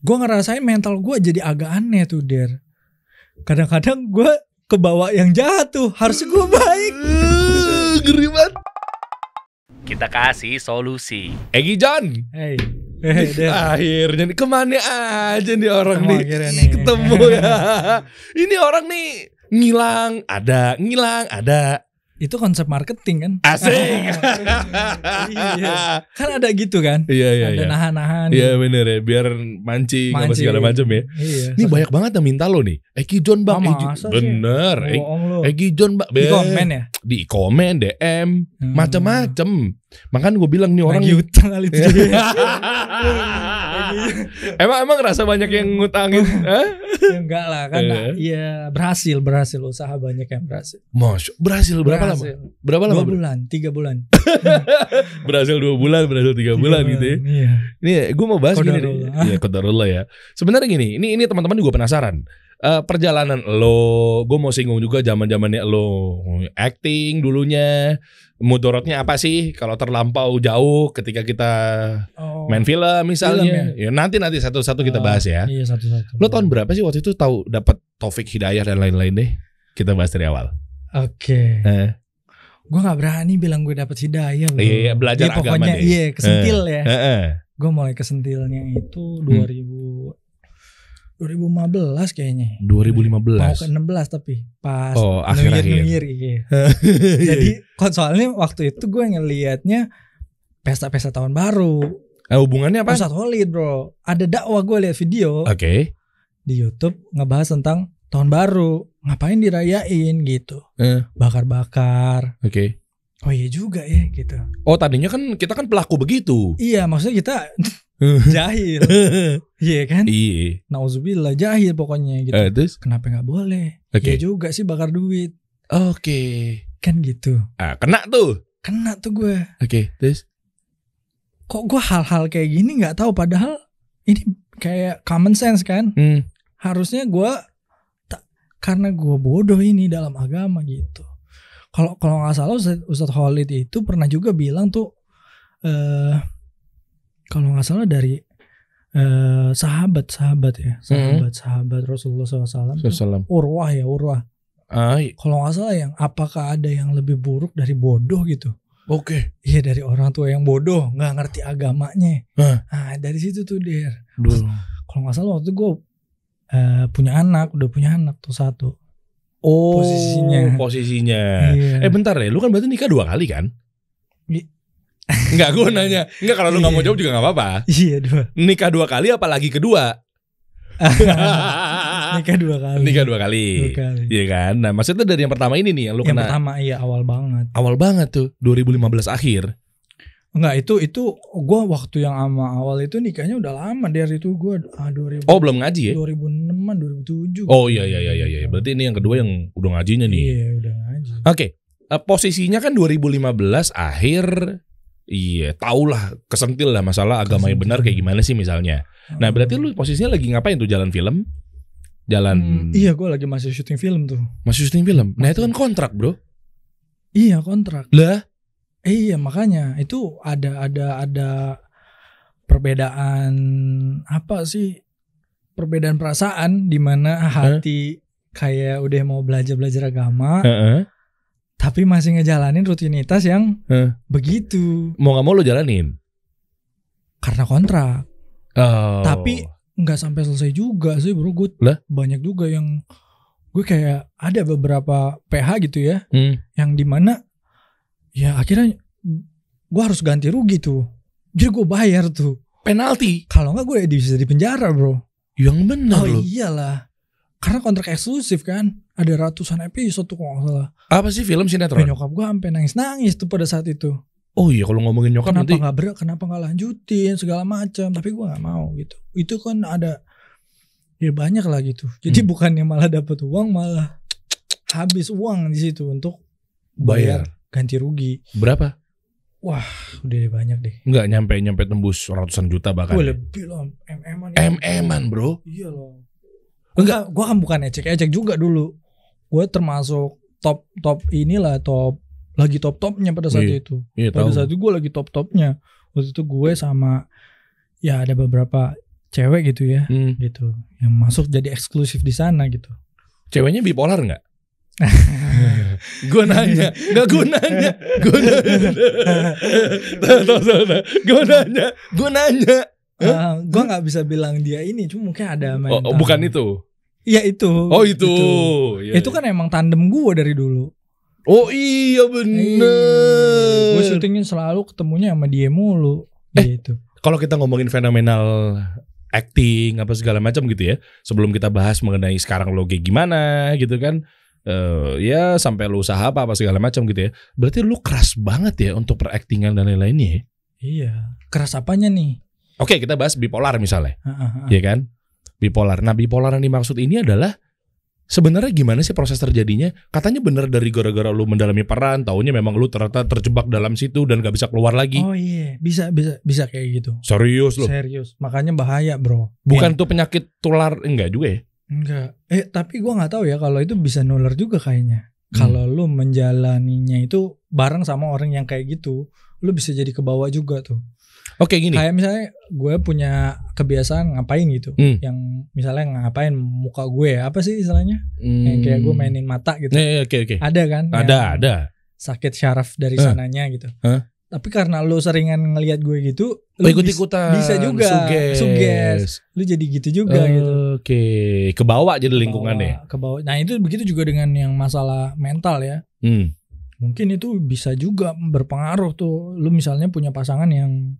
gue ngerasain mental gue jadi agak aneh tuh Der. Kadang-kadang gue kebawa yang jahat tuh. Harusnya gue baik. Ngeri banget. Kita kasih solusi. Egi John. Hey Der. Akhirnya nih, kemana aja nih orang Ketemu nih. akhirnya nih. Ketemu ya. Ini orang nih ngilang ada. Itu konsep marketing kan. Asik. Iya. Kan ada gitu kan. Iya. Ada nahan-nahan. Iya bener ya, biar mancing apa segala macam ya. Iya. Ini banyak banget yang minta lo nih. Egi John bang. Masa sih? Bener. Bohong lo. Egi John bang. Di komen ya. Di komen, DM, macam-macam. Makanya gue bilang nih orang. Lagi utang kali itu. Emang rasa banyak yang ngutangin? Enggak lah kan. Iya berhasil usaha banyak yang berhasil. Berhasil berapa lama? Berapa lama? 2 bulan, 3 bulan. Berhasil 2 bulan, berhasil 3 bulan gitu ya. Iya. Ini gue mau bahas gini nih. Qadarullah. Iya, qadarullah ya. Sebenarnya gini, ini teman-teman juga penasaran. Perjalanan lo, gue mau singgung juga zaman-zamannya lo acting dulunya. Mudorotnya apa sih kalau terlampau jauh ketika kita main film misalnya? Film ya nanti satu-satu kita bahas ya. Iya satu-satu. Lo tahun berapa sih waktu itu tahu dapat Taufik Hidayah dan lain-lain deh? Kita bahas dari awal. Oke. Gue gak berani bilang gue dapet hidayah bro. Iya, belajar agama pokoknya deh. iya kesentil ya. Gue mulai kesentilnya itu 2015 kayaknya. 2015. Mau ke 16 tapi pas akhir-akhir. New Year iya. Jadi soalnya waktu itu gue ngelihatnya pesta-pesta tahun baru. Hubungannya apa? Ustadz Khalid bro. Ada dakwah gue lihat video di YouTube ngebahas tentang tahun baru. Ngapain dirayain gitu. Bakar-bakar. Oh iya juga ya gitu. Oh tadinya kan kita kan pelaku begitu. Iya maksudnya kita jahil. Iya kan. Iya. Nauzubillah jahil pokoknya gitu. Terus? Kenapa gak boleh? Ya juga sih bakar duit. Kan gitu. Kena tuh gue. Terus? Kok gue hal-hal kayak gini gak tahu. Padahal ini kayak common sense kan. Harusnya gue karena gue bodoh ini dalam agama gitu. Kalau nggak salah Ustadz Khalid itu pernah juga bilang tuh kalau nggak salah dari sahabat Rasulullah SAW. Urwah. Kalau nggak salah yang apakah ada yang lebih buruk dari bodoh gitu? Iya dari orang tua yang bodoh nggak ngerti agamanya. Nah dari situ tuh Der. Kalau nggak salah waktu itu gue udah punya anak tuh satu. Posisinya. Iya. Bentar ya, lu kan berarti nikah 2 kali kan? Enggak, gue nanya. Enggak, kalau lu gak mau jawab juga gak apa-apa. Iya 2. Nikah 2 kali apalagi kedua? Nikah 2 kali. Nikah 2 kali. Iya kan? Nah maksudnya dari yang pertama ini nih yang lu kena. Yang pertama iya awal banget. Awal banget tuh 2015 akhir. Enggak itu gue waktu yang awal itu nikahnya udah lama dari itu gue 2000. Oh belum ngaji ya? 2006-an 2007. Oh iya. Berarti ini yang kedua yang udah ngajinya nih. Iya udah ngaji. Posisinya kan 2015 akhir. Iya, tahulah kesentil lah masalah agama yang benar kayak gimana sih misalnya. Nah berarti lu posisinya lagi ngapain tuh? Jalan film? Iya gue lagi masih syuting film tuh. Masih syuting film? Nah itu kan kontrak bro. Iya kontrak. Lah? Iya makanya itu ada perbedaan apa sih, perbedaan perasaan di mana hati kayak udah mau belajar agama, tapi masih ngejalanin rutinitas yang begitu. Mau nggak mau lo jalanin karena kontrak. Tapi nggak sampai selesai juga sih bro. Gue banyak juga yang gue kayak ada beberapa PH gitu ya, yang dimana ya akhirnya gue harus ganti rugi tuh. Jadi gue bayar tuh penalti. Kalau enggak gue bisa di penjara bro. Yang benar loh. Iyalah. Karena kontrak eksklusif kan. Ada ratusan episode tuh kalau gak salah. Apa sih film sinetron? Nyokap gue sampai nangis tuh pada saat itu. Oh iya kalau ngomongin nyokap kenapa gak lanjutin segala macam. Tapi gue gak mau gitu. Itu kan ada ya banyak lah gitu. Jadi bukannya malah dapet uang, malah habis uang di situ untuk bayar ganti rugi. Berapa? Wah udah banyak deh. Enggak nyampe tembus ratusan juta bahkan. Gue lebih lah MM-an bro. Iya loh. Enggak, gue kan bukan ecek-ecek juga dulu. Gue termasuk top inilah, lagi top-topnya pada saat itu. Iya, pada saat itu gue lagi top-topnya. Waktu itu gue sama ya ada beberapa cewek gitu ya, gitu, yang masuk jadi eksklusif di sana gitu. Ceweknya bipolar nggak? Gue nanya. Gue nggak bisa bilang dia ini, cuma mungkin ada mental. Oh, bukan itu. Iya itu. Oh itu. Ya, itu kan emang tandem gue dari dulu. Oh iya bener. Gue syutingnya selalu ketemunya sama dia mulu. Gitu. Kalau kita ngomongin fenomenal acting apa segala macam gitu ya, sebelum kita bahas mengenai sekarang lo kayak gimana gitu kan, ya sampai lo usaha apa segala macam gitu ya. Berarti lo keras banget ya untuk peractingan dan lain-lainnya ya? Iya. Keras apanya nih? Oke, kita bahas bipolar misalnya, ya kan? Bipolar. Nah, bipolar yang dimaksud ini adalah sebenarnya gimana sih proses terjadinya? Katanya bener dari gara-gara lu mendalami peran, taunya memang lu ternyata terjebak dalam situ dan gak bisa keluar lagi. Oh iya, bisa kayak gitu. Serius lu? Serius, makanya bahaya bro. Bukan tuh penyakit tular, enggak juga ya? Enggak. Tapi gua nggak tahu ya kalau itu bisa nular juga kayaknya. Kalau lu menjalaninya itu bareng sama orang yang kayak gitu, lu bisa jadi kebawa juga tuh. Oke gini. Kayak misalnya gue punya kebiasaan ngapain gitu, yang misalnya ngapain muka gue apa sih istilahnya, yang kayak gue mainin mata gitu. Oke. Ada kan? Ada. Sakit syaraf dari sananya gitu. Tapi karena lu seringan ngelihat gue gitu, lu ikut-ikutan. Bisa juga. Suges. Lu jadi gitu juga gitu. Oke. Kebawa jadi lingkungannya. Kebawa. Nah itu begitu juga dengan yang masalah mental ya. Mungkin itu bisa juga berpengaruh tuh. Lu misalnya punya pasangan yang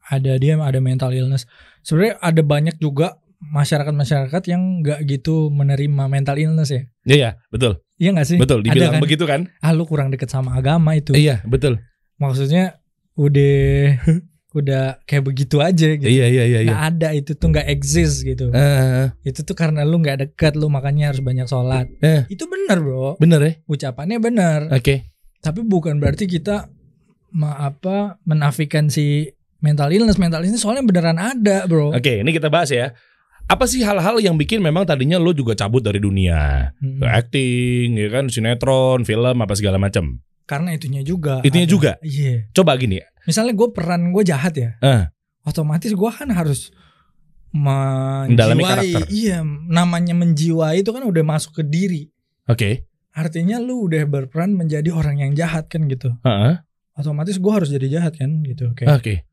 ada mental illness. Sebenarnya ada banyak juga masyarakat yang nggak gitu menerima mental illness ya. Iya, betul. Iya nggak sih? Betul. Dibilang kan? Begitu kan? Lu kurang deket sama agama itu. Iya, betul. Maksudnya udah kayak begitu aja gitu. Iya. Nggak ada, itu tuh nggak exist gitu. Itu tuh karena lu nggak deket, lu makanya harus banyak sholat. Itu benar bro. Benar ya? Ucapannya benar. Oke. Tapi bukan berarti kita menafikan si mental illness soalnya beneran ada bro. Oke, ini kita bahas ya. Apa sih hal-hal yang bikin memang tadinya lo juga cabut dari dunia acting, ya kan, sinetron, film apa segala macam? Karena itunya juga. Iya. Coba gini. Misalnya gue peran gue jahat ya, otomatis gue kan harus mendalami karakter. Iya, namanya menjiwai itu kan udah masuk ke diri. Oke. Artinya lu udah berperan menjadi orang yang jahat kan gitu. Otomatis gue harus jadi jahat kan gitu. Oke.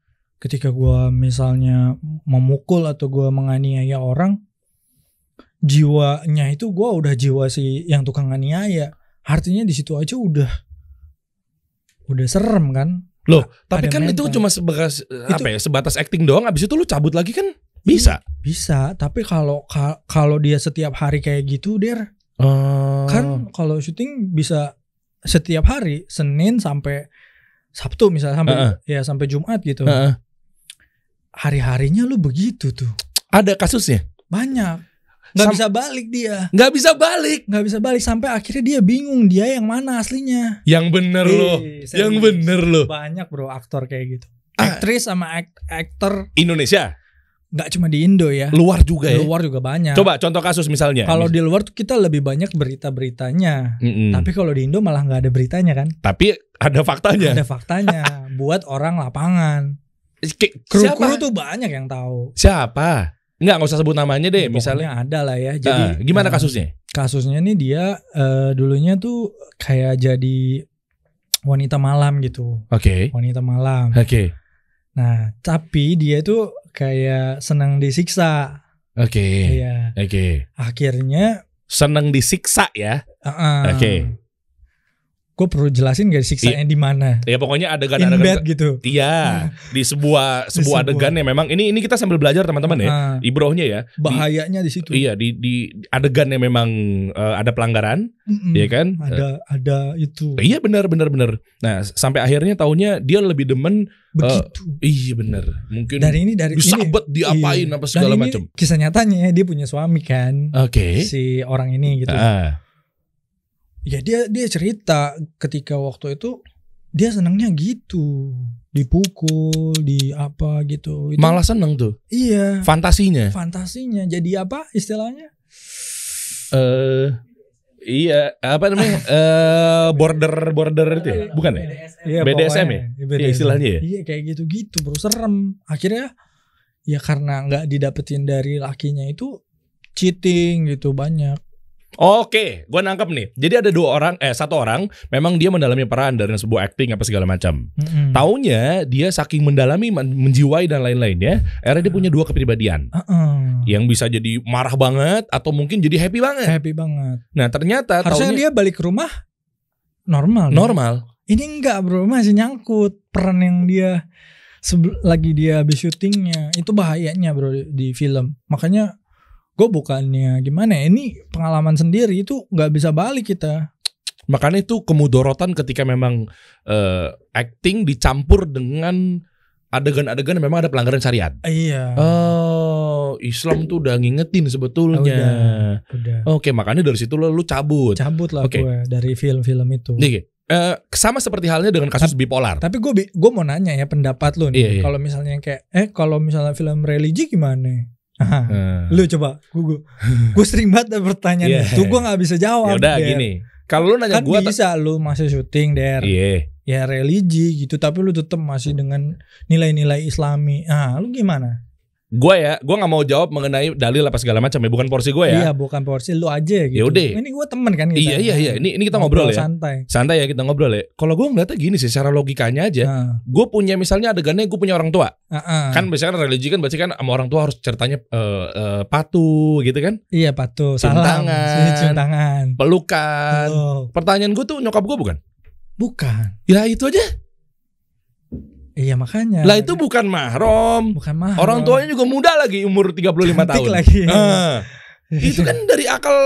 Ketika gue misalnya memukul atau gue menganiaya orang, jiwanya itu gue udah jiwa si yang tukang nganiaya. Artinya di situ aja udah serem kan. Loh, tapi kan mental. Itu cuma sebatas acting doang. Abis itu lu cabut lagi kan bisa. Bisa, tapi kalau dia setiap hari kayak gitu, kan kalau syuting bisa setiap hari, Senin sampai Sabtu misalnya sampai Jumat gitu. Hari-harinya lu begitu tuh. Ada kasusnya? Banyak. Gak bisa balik dia. Gak bisa balik sampai akhirnya dia bingung dia yang mana aslinya. Yang bener loh. Banyak bro aktor kayak gitu. Aktris sama aktor Indonesia. Gak cuma di Indo ya. Luar juga ya. Luar juga banyak. Coba contoh kasus misalnya. Kalau di luar tuh kita lebih banyak berita-beritanya. Tapi kalau di Indo malah gak ada beritanya kan. Tapi ada faktanya. Buat orang lapangan. Kru tuh banyak yang tahu. Siapa? Enggak usah sebut namanya deh. Misalnya ada lah ya. Jadi gimana kasusnya? Kasusnya nih dia dulunya tuh kayak jadi wanita malam gitu. Oke. Wanita malam. Oke. Nah tapi dia tuh kayak senang disiksa. Oke. Iya. Oke. Akhirnya senang disiksa ya. Oke. Gue perlu jelasin gak siksanya di mana? Ya pokoknya adegan gitu. Iya, di sebuah adegan yang memang ini kita sambil belajar teman-teman ya. Ibrohnya ya. Bahayanya di situ. Iya, di adegan yang memang ada pelanggaran, ya kan? Ada itu. Iya benar. Nah, sampai akhirnya taunya dia lebih demen begitu. Iya benar. Mungkin dari disabet, diapain apa segala macam. Kisah nyatanya dia punya suami kan. Oke. Si orang ini gitu. Ya dia cerita ketika waktu itu dia senangnya gitu, dipukul, di apa gitu. Itu, malah seneng tuh. Iya. Fantasinya. Jadi apa istilahnya? Iya, apa namanya? Border itu ya? Bukan ya? Iya, BDSM ya? Iya istilahnya ya? Iya kayak gitu bro, serem. Akhirnya ya karena nggak didapetin dari lakinya itu cheating gitu banyak. Oke, gue nangkep nih. Jadi ada satu orang memang dia mendalami peran dari sebuah acting apa segala macam. Taunya dia saking mendalami, menjiwai dan lain-lainnya, akhirnya dia punya dua kepribadian. Yang bisa jadi marah banget atau mungkin jadi happy banget. Happy banget. Nah ternyata harusnya dia balik ke rumah normal. Ini enggak bro, masih nyangkut peran yang dia lagi dia habis syutingnya. Itu bahayanya bro di film. Makanya gue bukannya gimana ya, ini pengalaman sendiri itu nggak bisa balik kita. Makanya itu kemudorotan ketika memang acting dicampur dengan adegan-adegan memang ada pelanggaran syariat. Iya. Oh, Islam tuh udah ngingetin sebetulnya. Udah. Oke, makanya dari situ lu cabut. Cabut lah gue dari film-film itu. Nih, sama seperti halnya dengan kasus bipolar. Tapi gue mau nanya ya pendapat lu nih. Kalau misalnya kayak kalau misalnya film religi gimana? Lu coba gue sering banget pertanyaan itu gue nggak bisa jawab. Yaudah gini, kalau lu nanya kan gue bisa lu masih syuting der, ya religi gitu, tapi lu tetap masih dengan nilai-nilai Islami. Lu gimana? Gue nggak mau jawab mengenai dalil apa segala macam ya, bukan porsi gue ya. Iya, bukan porsi lu aja gitu. Yaudah. Ini gue temen kan kita. Iya. Ini kita ngobrol ya. Santai ya kita ngobrol ya. Kalau gue ngeliatnya gini sih, secara logikanya aja. Gue punya misalnya adegannya gue punya orang tua. Kan biasanya religi kan berarti kan sama orang tua harus ceritanya patuh gitu kan? Iya patuh. Cium tangan. Pelukan. Pertanyaan gue tuh nyokap gue bukan? Bukan. Ya itu aja. Iya makanya. Lah itu bukan mahram. Orang tuanya juga muda lagi, umur 35 tahun. Lagi. Itu kan dari akal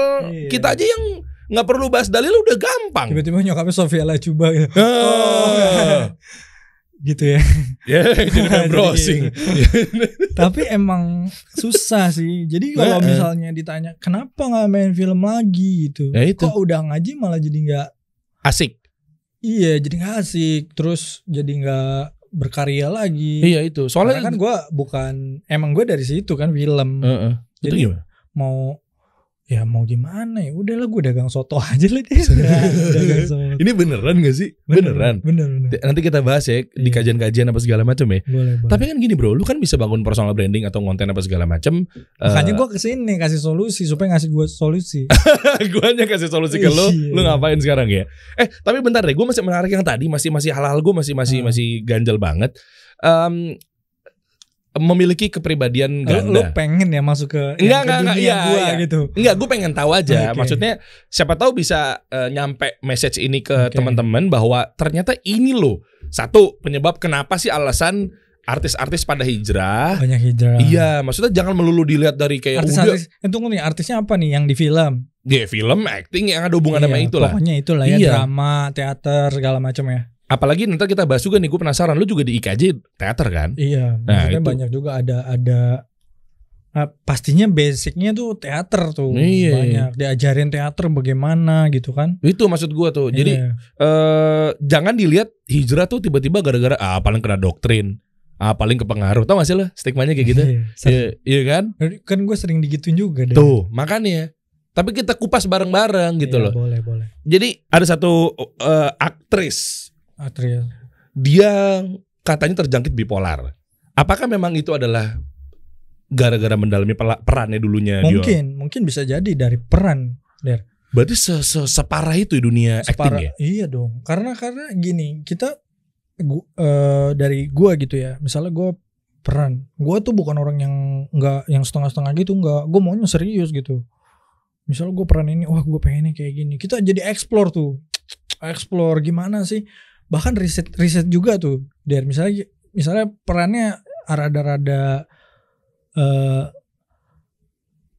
kita aja yang nggak perlu bahas dalil udah gampang. Tiba-tiba nyokapnya Sofia Lacuba gitu. Gitu ya. Jadi browsing. Tapi emang susah sih. Jadi kalau misalnya ditanya kenapa nggak main film lagi gitu, kok udah ngaji malah jadi nggak asik. Iya, jadi nggak asik. Terus jadi nggak berkarya lagi. Iya itu. Soalnya kan gue emang gue dari situ kan film. Jadi gimana? mau gimana ya? Udahlah gue dagang soto aja lah deh. Dagang soto. Ini beneran gak sih? Beneran. Nanti kita bahas ya di kajian-kajian apa segala macam ya. Boleh. Tapi kan gini bro, lu kan bisa bangun personal branding atau konten apa segala macam. Makanya gue kesini kasih solusi supaya ngasih gue solusi. Guanya kasih solusi ke lu ngapain sekarang ya? Tapi bentar deh, gue masih menarik yang tadi, masih hal-hal gue masih ganjel banget. Memiliki kepribadian ganda. Lu pengen ya masuk ke dunia gitu. Enggak, gue pengen tahu aja. Maksudnya siapa tahu bisa nyampe message ini ke teman-teman bahwa ternyata ini loh satu penyebab kenapa sih alasan artis-artis pada hijrah. Banyak hijrah. Iya, maksudnya jangan melulu dilihat dari kayak artis. Tunggu nih, artisnya apa nih yang di film? Dia film, acting yang ada hubungan sama itulah. Pokoknya itulah ya, drama, teater, segala macam ya. Apalagi nanti kita bahas juga nih, gue penasaran, lu juga di IKJ teater kan? Iya, maksudnya banyak juga ada pastinya basicnya tuh teater tuh. Banyak diajarin teater bagaimana gitu kan. Itu maksud gue tuh. Jadi jangan dilihat hijrah tuh tiba-tiba gara-gara paling kena doktrin, paling kepengaruh. Tau gak sih lo stigmanya kayak gitu? Iya kan? Kan gue sering digituin juga deh. Tuh makanya. Tapi kita kupas bareng-bareng gitu loh. Boleh. Jadi ada satu aktris. Dia katanya terjangkit bipolar. Apakah memang itu adalah gara-gara mendalami perannya dulunya? Mungkin bisa jadi dari peran. Berarti separah itu dunia acting ya? Iya dong. Karena gini, kita dari gua gitu ya. Misalnya gua peran, gua tuh bukan orang yang setengah-setengah gitu, enggak. Gua maunya serius gitu. Misalnya gua peran ini, gua pengennya kayak gini. Kita jadi explore gimana sih? Bahkan riset juga tuh. Dari misalnya perannya rada-rada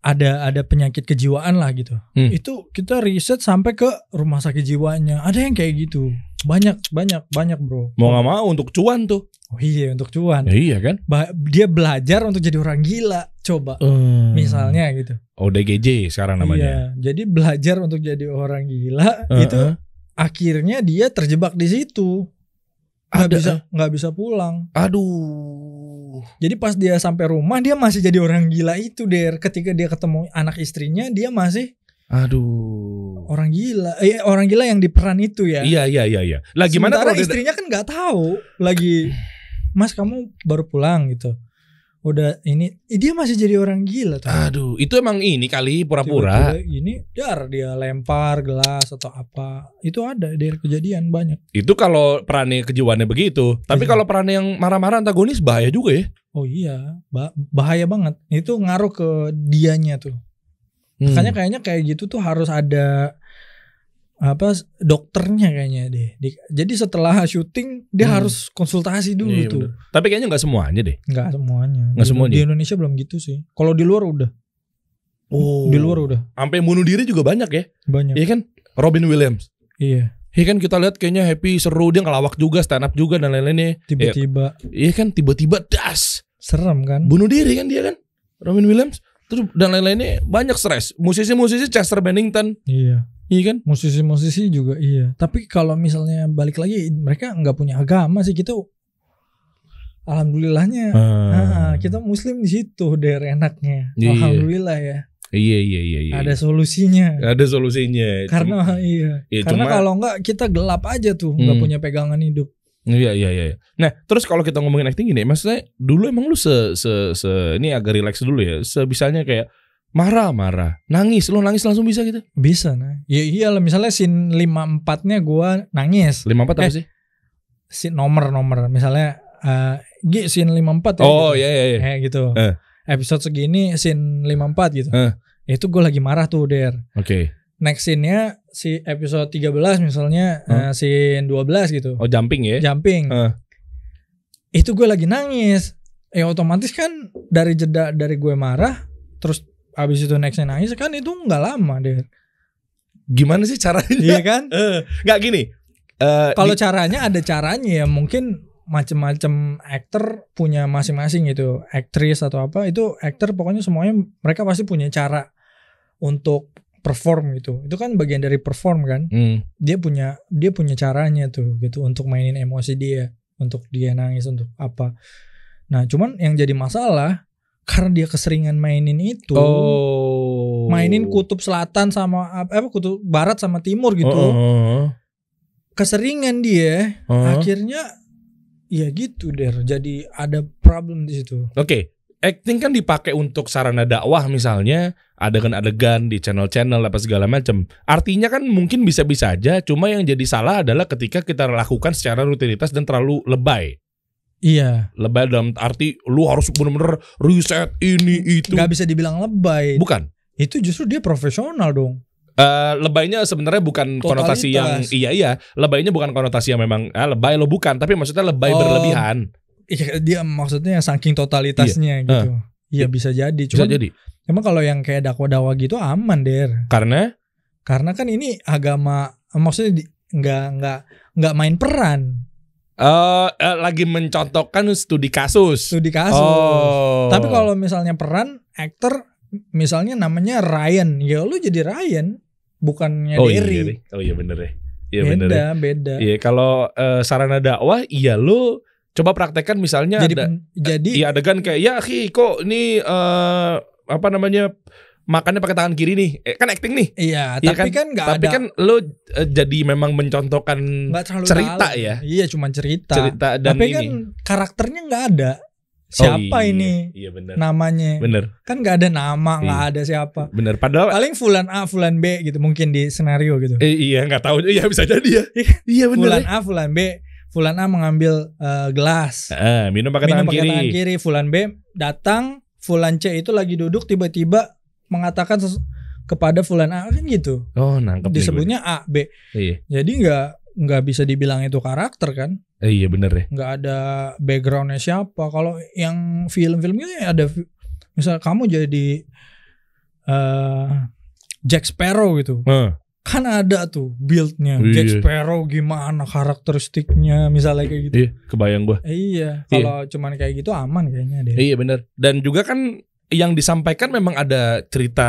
ada penyakit kejiwaan lah gitu. Itu kita riset sampai ke rumah sakit jiwanya. Ada yang kayak gitu. Banyak bro. Mau gak mau untuk cuan tuh. Oh iya, untuk cuan. Iya kan? Dia belajar untuk jadi orang gila. Coba misalnya gitu. ODGJ sekarang namanya. Iya, jadi belajar untuk jadi orang gila itu akhirnya dia terjebak di situ. Nggak bisa pulang. Aduh. Jadi pas dia sampai rumah dia masih jadi orang gila itu ketika dia ketemu anak istrinya dia masih orang gila. Orang gila yang diperan itu ya. Iya. Lah gimana kalau istrinya kan nggak tahu lagi, Mas kamu baru pulang gitu. udah ini dia masih jadi orang gila tuh. Aduh, itu emang ini kali pura-pura. Tiba-tiba ini dia lempar gelas atau apa. Itu ada dari kejadian banyak. Itu kalau perannya kejiwaannya begitu. Tapi kalau perannya yang marah-marah antagonis bahaya juga ya. Oh iya, bahaya banget. Itu ngaruh ke dianya tuh. Makanya kayaknya kayak gitu tuh harus ada dokternya kayaknya deh. Jadi setelah syuting dia harus konsultasi dulu tuh. Bener. Tapi kayaknya nggak semuanya deh. Nggak semuanya. Semuanya. Di Indonesia belum gitu sih. Kalau di luar udah. Oh. Di luar udah. Sampai bunuh diri juga banyak ya. Banyak. Iya kan? Robin Williams. Iya. Iya kan kita lihat kayaknya happy, seru, dia ngelawak juga, stand up juga dan lain-lainnya. Tiba-tiba. Iya kan tiba-tiba das. Serem kan? Bunuh diri kan dia kan. Robin Williams. Terus dan lain-lainnya banyak stres. Musisi-musisi Chester Bennington. Iya. Iya kan? Musisi-musisi juga iya. Tapi kalau misalnya balik lagi mereka nggak punya agama sih, kita alhamdulillahnya kita muslim di situ der enaknya. Iya. Alhamdulillah ya. Iya. Ada solusinya. Karena karena kalau nggak kita gelap aja tuh, nggak punya pegangan hidup. Iya. Nah, terus kalau kita ngomongin acting gini, maksudnya dulu emang lu ini agak relax dulu ya. Sebisanya kayak marah, nangis, lu nangis langsung bisa gitu? Bisa nah. Ya iyalah, misalnya scene 54-nya gua nangis. 54 apa sih? Scene nomor misalnya scene 54 ya. Oh gitu. iya. Kayak gitu. Episode segini scene 54 gitu. Itu gue lagi marah tuh der. Oke. Next scene-nya si episode 13 misalnya scene 12 gitu. Oh jumping ya? Jumping. Itu gue lagi nangis. Ya otomatis kan dari jeda dari gue marah terus abis itu nextnya nangis kan itu nggak lama deh. Gimana sih caranya? Iya kan? Nggak gini. Kalau caranya ada caranya ya, mungkin macam-macam aktor punya masing-masing gitu, aktris atau apa itu aktor pokoknya semuanya mereka pasti punya cara untuk perform gitu. Itu kan bagian dari perform kan. Dia punya caranya tuh gitu untuk mainin emosi dia, untuk dia nangis untuk apa. Nah cuman yang jadi masalah karena dia keseringan mainin itu, mainin kutub selatan sama kutub barat sama timur gitu, keseringan dia, akhirnya ya gitu der. Jadi ada problem di situ. Oke, acting kan dipakai untuk sarana dakwah misalnya, adegan-adegan di channel-channel apa segala macam. Artinya kan mungkin bisa-bisa aja, cuma yang jadi salah adalah ketika kita lakukan secara rutinitas dan terlalu lebay. Iya. Lebay dalam arti lu harus benar-benar riset ini itu. Gak bisa dibilang lebay. Bukan. Itu justru dia profesional dong. Lebaynya sebenarnya bukan konotasi yang iya. Lebaynya bukan konotasi yang memang lebay lo bukan, tapi maksudnya lebay berlebihan. Iya, dia maksudnya saking totalitasnya gitu. Iya bisa jadi. Cuman, bisa jadi. Emang kalau yang kayak dakwa-dakwa gitu aman der. Karena kan ini agama, maksudnya nggak main peran. Lagi mencontohkan studi kasus. Tapi kalau misalnya peran aktor misalnya namanya Ryan, ya lu jadi Ryan bukannya Derry. Iya bener ya. Iya beda. Iya kalau sarana dakwah iya lu coba praktekkan misalnya jadi adegan kayak ya kok ini makannya pakai tangan kiri nih, kan acting nih. Iya, tapi kan nggak ada. Tapi kan lo jadi memang mencontohkan cerita dalam. Ya. Iya, cuma cerita dan tapi ini. Kan karakternya nggak ada. Siapa ini? Iya bener. Namanya. Bener. Kan nggak ada nama, nggak ada siapa. Bener. Padahal paling fulan A, fulan B gitu mungkin di skenario gitu. Iya, nggak tahu. Iya bisa jadi ya. Iya bener. Fulan A, fulan B. Fulan A mengambil gelas. Minum pakai tangan kiri. Fulan B datang. Fulan C itu lagi duduk tiba-tiba mengatakan kepada fulan A kan gitu. Oh, nangkep. Disebutnya A, B. Iya. Jadi nggak bisa dibilang itu karakter kan? Iya bener ya. Nggak ada backgroundnya siapa. Kalau yang film-filmnya ada, misal kamu jadi Jack Sparrow gitu. Kan ada tuh build-nya. Jack Sparrow gimana karakteristiknya misalnya kayak gitu. Iya, kebayang gua. Iya, kalau cuman kayak gitu aman kayaknya deh. Iya bener. Dan juga kan yang disampaikan memang ada cerita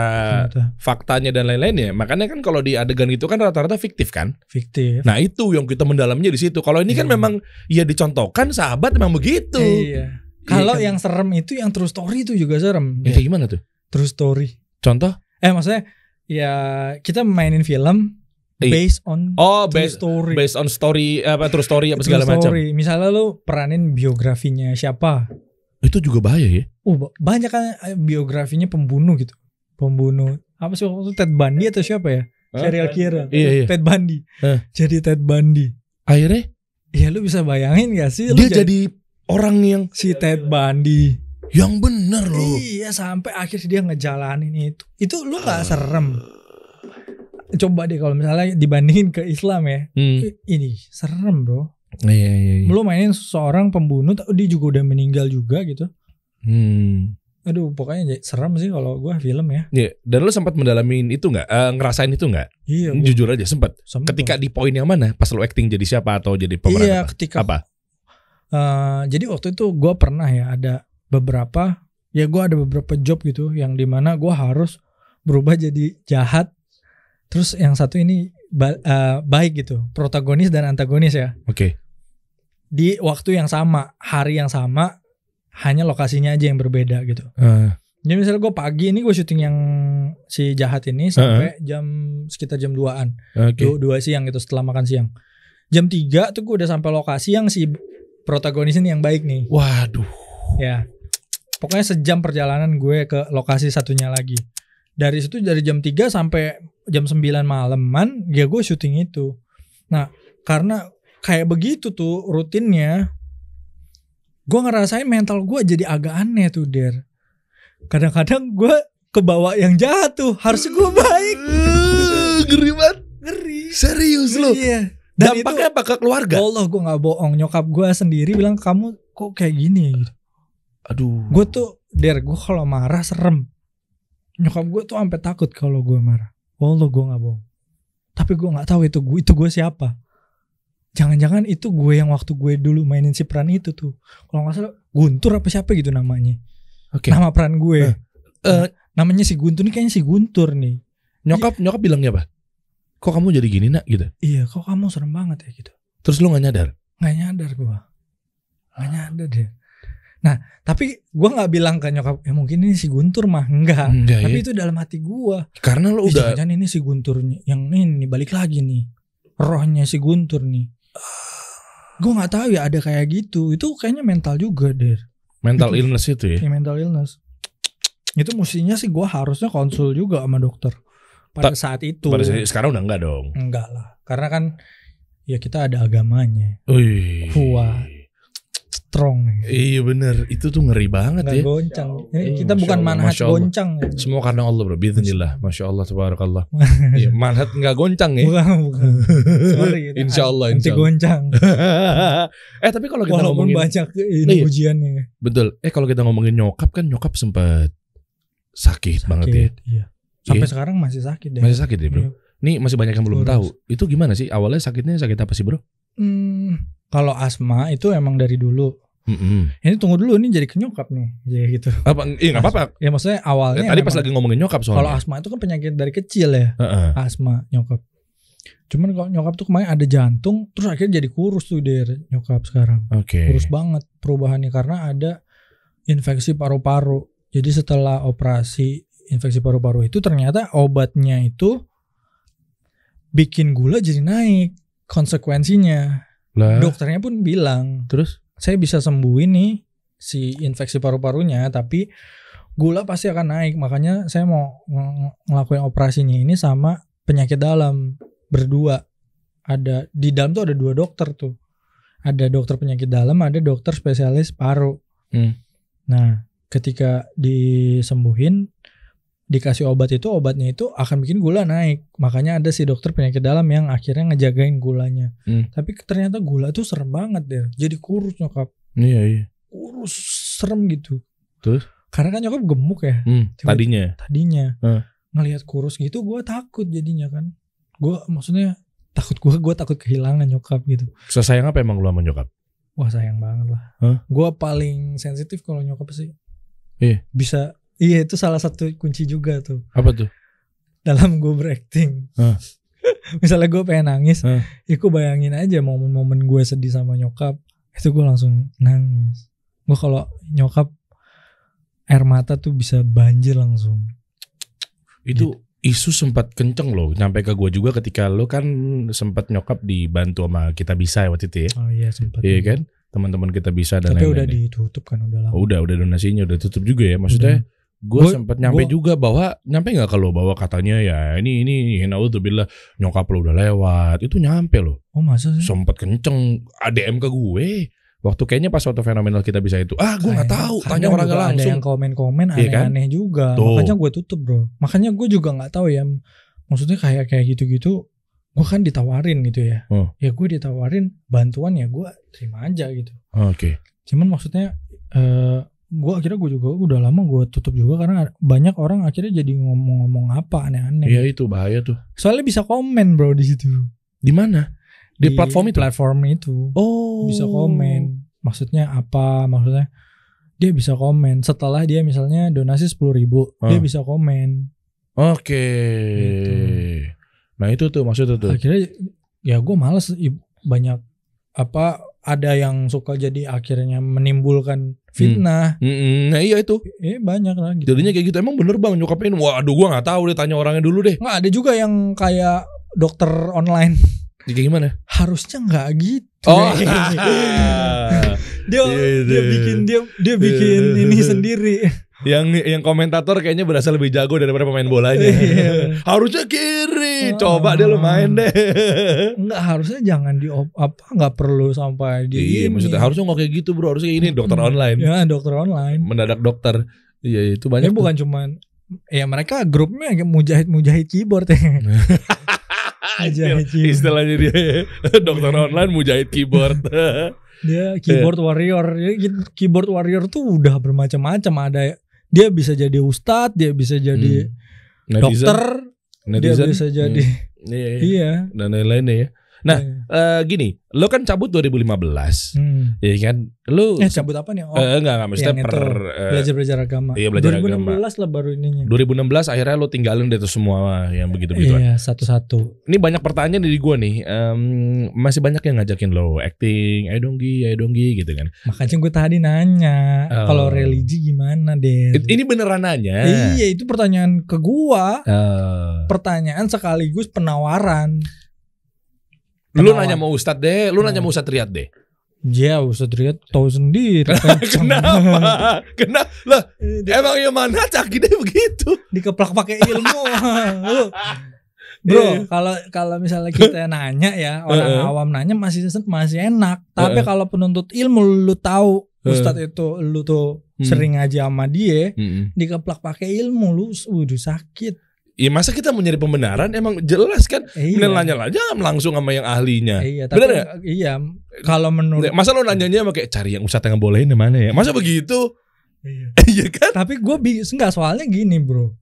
faktanya dan lain-lainnya. Makanya kan kalau di adegan itu kan rata-rata fiktif kan? Fiktif. Nah itu yang kita mendalamnya di situ. Kalau ini kan memang ya dicontohkan sahabat memang begitu. Iya. Kalau yang serem itu yang true story itu juga serem. Ya, gimana tuh? True story. Contoh? Maksudnya ya kita mainin film based on true story. Based on story true story apa segala macam. Misalnya lu peranin biografinya siapa? Itu juga bahaya ya? Banyak kan biografinya pembunuh gitu. Pembunuh apa sih waktu itu, Ted Bundy atau siapa ya? Serial killer. Iya. Ted Bundy. Jadi Ted Bundy. Akhirnya? Iya, lu bisa bayangin gak sih? Dia jadi orang yang si Ted Bundy. Yang bener loh. Iya, sampai akhirnya dia ngejalanin itu. Itu lu gak serem? Coba deh kalau misalnya dibandingin ke Islam ya. Ini serem bro. Iya. Lu mainin seorang pembunuh, dia juga udah meninggal juga gitu. Aduh, pokoknya serem sih kalau gue film ya. Iya. Dan lu sempat mendalamin itu nggak? Ngerasain itu nggak? Iya. Jujur aja sempat. Ketika di poin yang mana? Pas lu acting jadi siapa atau jadi pemeran? Iya, apa? ketika apa? Jadi waktu itu gue pernah ya ada beberapa job gitu yang dimana gue harus berubah jadi jahat. Terus yang satu ini baik gitu, protagonis dan antagonis ya. Oke. Di waktu yang sama, hari yang sama, hanya lokasinya aja yang berbeda gitu. Jadi misalnya gue pagi ini gue syuting yang si jahat ini sampai sekitar jam 2-an. 2 siang gitu setelah makan siang. Jam 3 tuh gue udah sampai lokasi yang si protagonis ini yang baik nih. Waduh. Ya. Pokoknya sejam perjalanan gue ke lokasi satunya lagi. Dari situ dari jam 3 sampai jam 9 malaman ya gue syuting itu. Nah, karena kayak begitu tuh rutinnya, gue ngerasain mental gue jadi agak aneh tuh Der. Kadang-kadang gue kebawa yang jahat tuh, harusnya gue baik. Ngeri banget. Ngeri. Serius lo? Iya. Dan dampaknya apa ke keluarga? Allah, gue gak bohong. Nyokap gue sendiri bilang, kamu kok kayak gini gitu. Aduh. Gue tuh Der, gue kalau marah serem. Nyokap gue tuh sampai takut kalau gue marah. Allah, gue gak bohong. Tapi gue gak tahu itu gue siapa. Jangan-jangan itu gue yang waktu gue dulu mainin si peran itu tuh. Kalau gak salah Guntur apa siapa gitu namanya. Okay. Nama peran gue. Namanya si Guntur nih, kayaknya si Guntur nih. Nyokap bilangnya apa? Kok kamu jadi gini nak gitu? Iya, kok kamu serem banget ya gitu. Terus lu gak nyadar? Gak nyadar gue. Gak nyadar deh. Nah, tapi gue gak bilang ke nyokap, ya mungkin ini si Guntur mah. Enggak tapi ya? Itu dalam hati gue. Karena lu udah jangan ini si Gunturnya. Yang ini balik lagi nih. Rohnya si Guntur nih. Gue gak tahu ya ada kayak gitu. Itu kayaknya mental juga Der. Mental illness itu ya? Iya, mental illness. Itu mestinya sih gue harusnya konsul juga sama dokter pada saat itu. Sekarang udah enggak dong? Enggak lah. Karena kan ya kita ada agamanya. Wah, strong nih. Iya bener. Itu tuh ngeri banget nggak ya. Goncang. Kita bukan manhaj goncang. Semua karena Allah bro. Bismillah. Masya Allah. Tabarakallah. Iya, manhaj gak goncang ya. Bukan. Sorry. Insya Allah. Nanti goncang. Tapi kalau kita walaupun ngomongin banyak ini ujiannya. Betul. Kalau kita ngomongin nyokap kan, nyokap sempat sakit banget ya. Iya. Sampai sekarang masih sakit deh. Masih sakit ya bro. Iya. Nih masih banyak yang belum tahu. Itu gimana sih awalnya sakitnya, sakit apa sih bro? Kalau asma itu emang dari dulu. Ini tunggu dulu, ini jadi ke nyokap nih, jadi gitu. Iya nggak apa-apa. Ya maksudnya awalnya. Tadi pas lagi ngomongin nyokap soalnya. Kalau asma itu kan penyakit dari kecil ya. Asma nyokap. Cuman kalau nyokap tuh kemarin ada jantung, terus akhirnya jadi kurus tuh dari nyokap sekarang. Kurus banget perubahannya karena ada infeksi paru-paru. Jadi setelah operasi infeksi paru-paru itu ternyata obatnya itu bikin gula jadi naik. Konsekuensinya dokternya pun bilang, terus saya bisa sembuhin nih si infeksi paru-parunya, tapi gula pasti akan naik. Makanya saya mau ngelakuin operasinya ini sama penyakit dalam berdua. Ada di dalam tuh ada 2 dokter tuh. Ada dokter penyakit dalam, ada dokter spesialis paru. Nah, ketika disembuhin, dikasih obat itu, obatnya itu akan bikin gula naik. Makanya ada si dokter penyakit dalam yang akhirnya ngejagain gulanya. Tapi ternyata gula tuh serem banget deh. Jadi kurus nyokap. Iya. Kurus serem gitu. Terus? Karena kan nyokap gemuk ya. Tadinya. Ngelihat kurus gitu gue takut jadinya kan. Gue maksudnya gue takut kehilangan nyokap gitu. Sesayang apa emang lu sama nyokap? Wah sayang banget lah. Gue paling sensitif kalau nyokap sih. Iya. Bisa. Iya itu salah satu kunci juga tuh. Apa tuh? Dalam gue berakting. Misalnya gue pengen nangis, ya gue bayangin aja momen-momen gue sedih sama nyokap, itu gue langsung nangis. Gue kalau nyokap air mata tuh bisa banjir langsung. Itu isu sempat kenceng loh, nyampe ke gue juga ketika lo kan sempat nyokap dibantu sama Kita Bisa waktu itu ya. Oh iya sempat. Iya kan? teman-teman kita bisa dan tapi lain-lain. udah ditutup kan udah lama. Udah donasinya udah tutup juga ya. Maksudnya gue sempat nyampe juga bahwa nyampe nggak kalau bahwa katanya ya ini naudzubillah nyokap lo udah lewat itu nyampe lo. Oh masa sih? Sempat kenceng ADM ke gue. Waktu kayaknya pas waktu fenomenal kita bisa itu. Gue nggak tahu. Tanya orangnya langsung. Ada yang komen-komen aneh-aneh juga. Tuh. Makanya gue tutup bro. Makanya gue juga nggak tahu ya. Maksudnya kayak gitu-gitu. Gue kan ditawarin gitu ya. Ya gue ditawarin bantuan ya gue terima aja gitu. Oke. Cuman maksudnya gue akhirnya gue juga udah lama gue tutup juga karena banyak orang akhirnya jadi ngomong-ngomong apa aneh-aneh. Iya itu bahaya tuh. Soalnya bisa komen bro di situ. Di mana? Di platform itu. Platform itu. Oh. Bisa komen. Maksudnya apa? Maksudnya dia bisa komen setelah dia misalnya donasi 10.000 dia bisa komen. Oke. Gitu. Nah itu tuh maksudnya tuh. Akhirnya ya gue males banyak ada yang suka jadi akhirnya menimbulkan fitnah. Nah iya itu. Banyak lah gitu. Jadinya kayak gitu. Emang bener bang nyokapin? Waduh gue nggak tahu deh, tanya orangnya dulu deh. Nggak ada juga yang kayak dokter online. Kayak gimana? Harusnya nggak gitu. Oh. dia bikin ini sendiri. Yang komentator kayaknya berasa lebih jago daripada pemain bolanya. Harusnya kiri. Coba deh lu main deh. Enggak, harusnya jangan nggak perlu sampai di Iya, maksudnya harusnya nggak kayak gitu bro. Harusnya ini dokter online. Ya dokter online. Mendadak dokter. Iya itu banyak. Bukan cuman ya mereka grupnya mujahid keyboard ya. Istilahnya dia dokter online mujahid keyboard. Dia keyboard warrior. Keyboard warrior tuh udah bermacam-macam. Ada dia bisa jadi ustadz, dia bisa jadi dokter, dia bisa jadi iya dan lain-lain ya. Nah, gini, lo kan cabut 2015, ya kan? Lo cabut apa nih? Enggak, maksudnya belajar agama. Iya, belajar 2016 agama. lah baru ininya. 2016 akhirnya lo tinggalin deh tuh semua yang begitu-begituan. Iya, satu-satu. Ini banyak pertanyaan dari gue nih. Masih banyak yang ngajakin lo acting, ayo dong Gi gitu kan. Makanya gue tadi nanya, kalau religi gimana deh? Ini beneran nanya. Iya, itu pertanyaan ke gua. Pertanyaan sekaligus penawaran. Lu nanya mau Ustadz deh, lu nanya mau Ustadz Riyad deh. Ya Ustadz Riyad tahu sendiri. Kenapa? Lah, emang yang mana cakidnya begitu? Dikeplak pakai ilmu. Bro, kalau misalnya kita nanya ya, orang awam nanya masih enak. Tapi kalau penuntut ilmu lu tahu Ustadz itu lu tuh sering ngaji sama dia, dikeplak pakai ilmu lu udah sakit. Iya masa kita mau nyari pembenaran emang jelas kan nanya aja langsung sama yang ahlinya. Iya, tapi bener gak? Iya. Kalau menurut masa lo nanyanya kayak cari yang ustadz yang bolehin mana ya? Masa begitu? Iya kan? Tapi gue enggak, soalnya gini bro.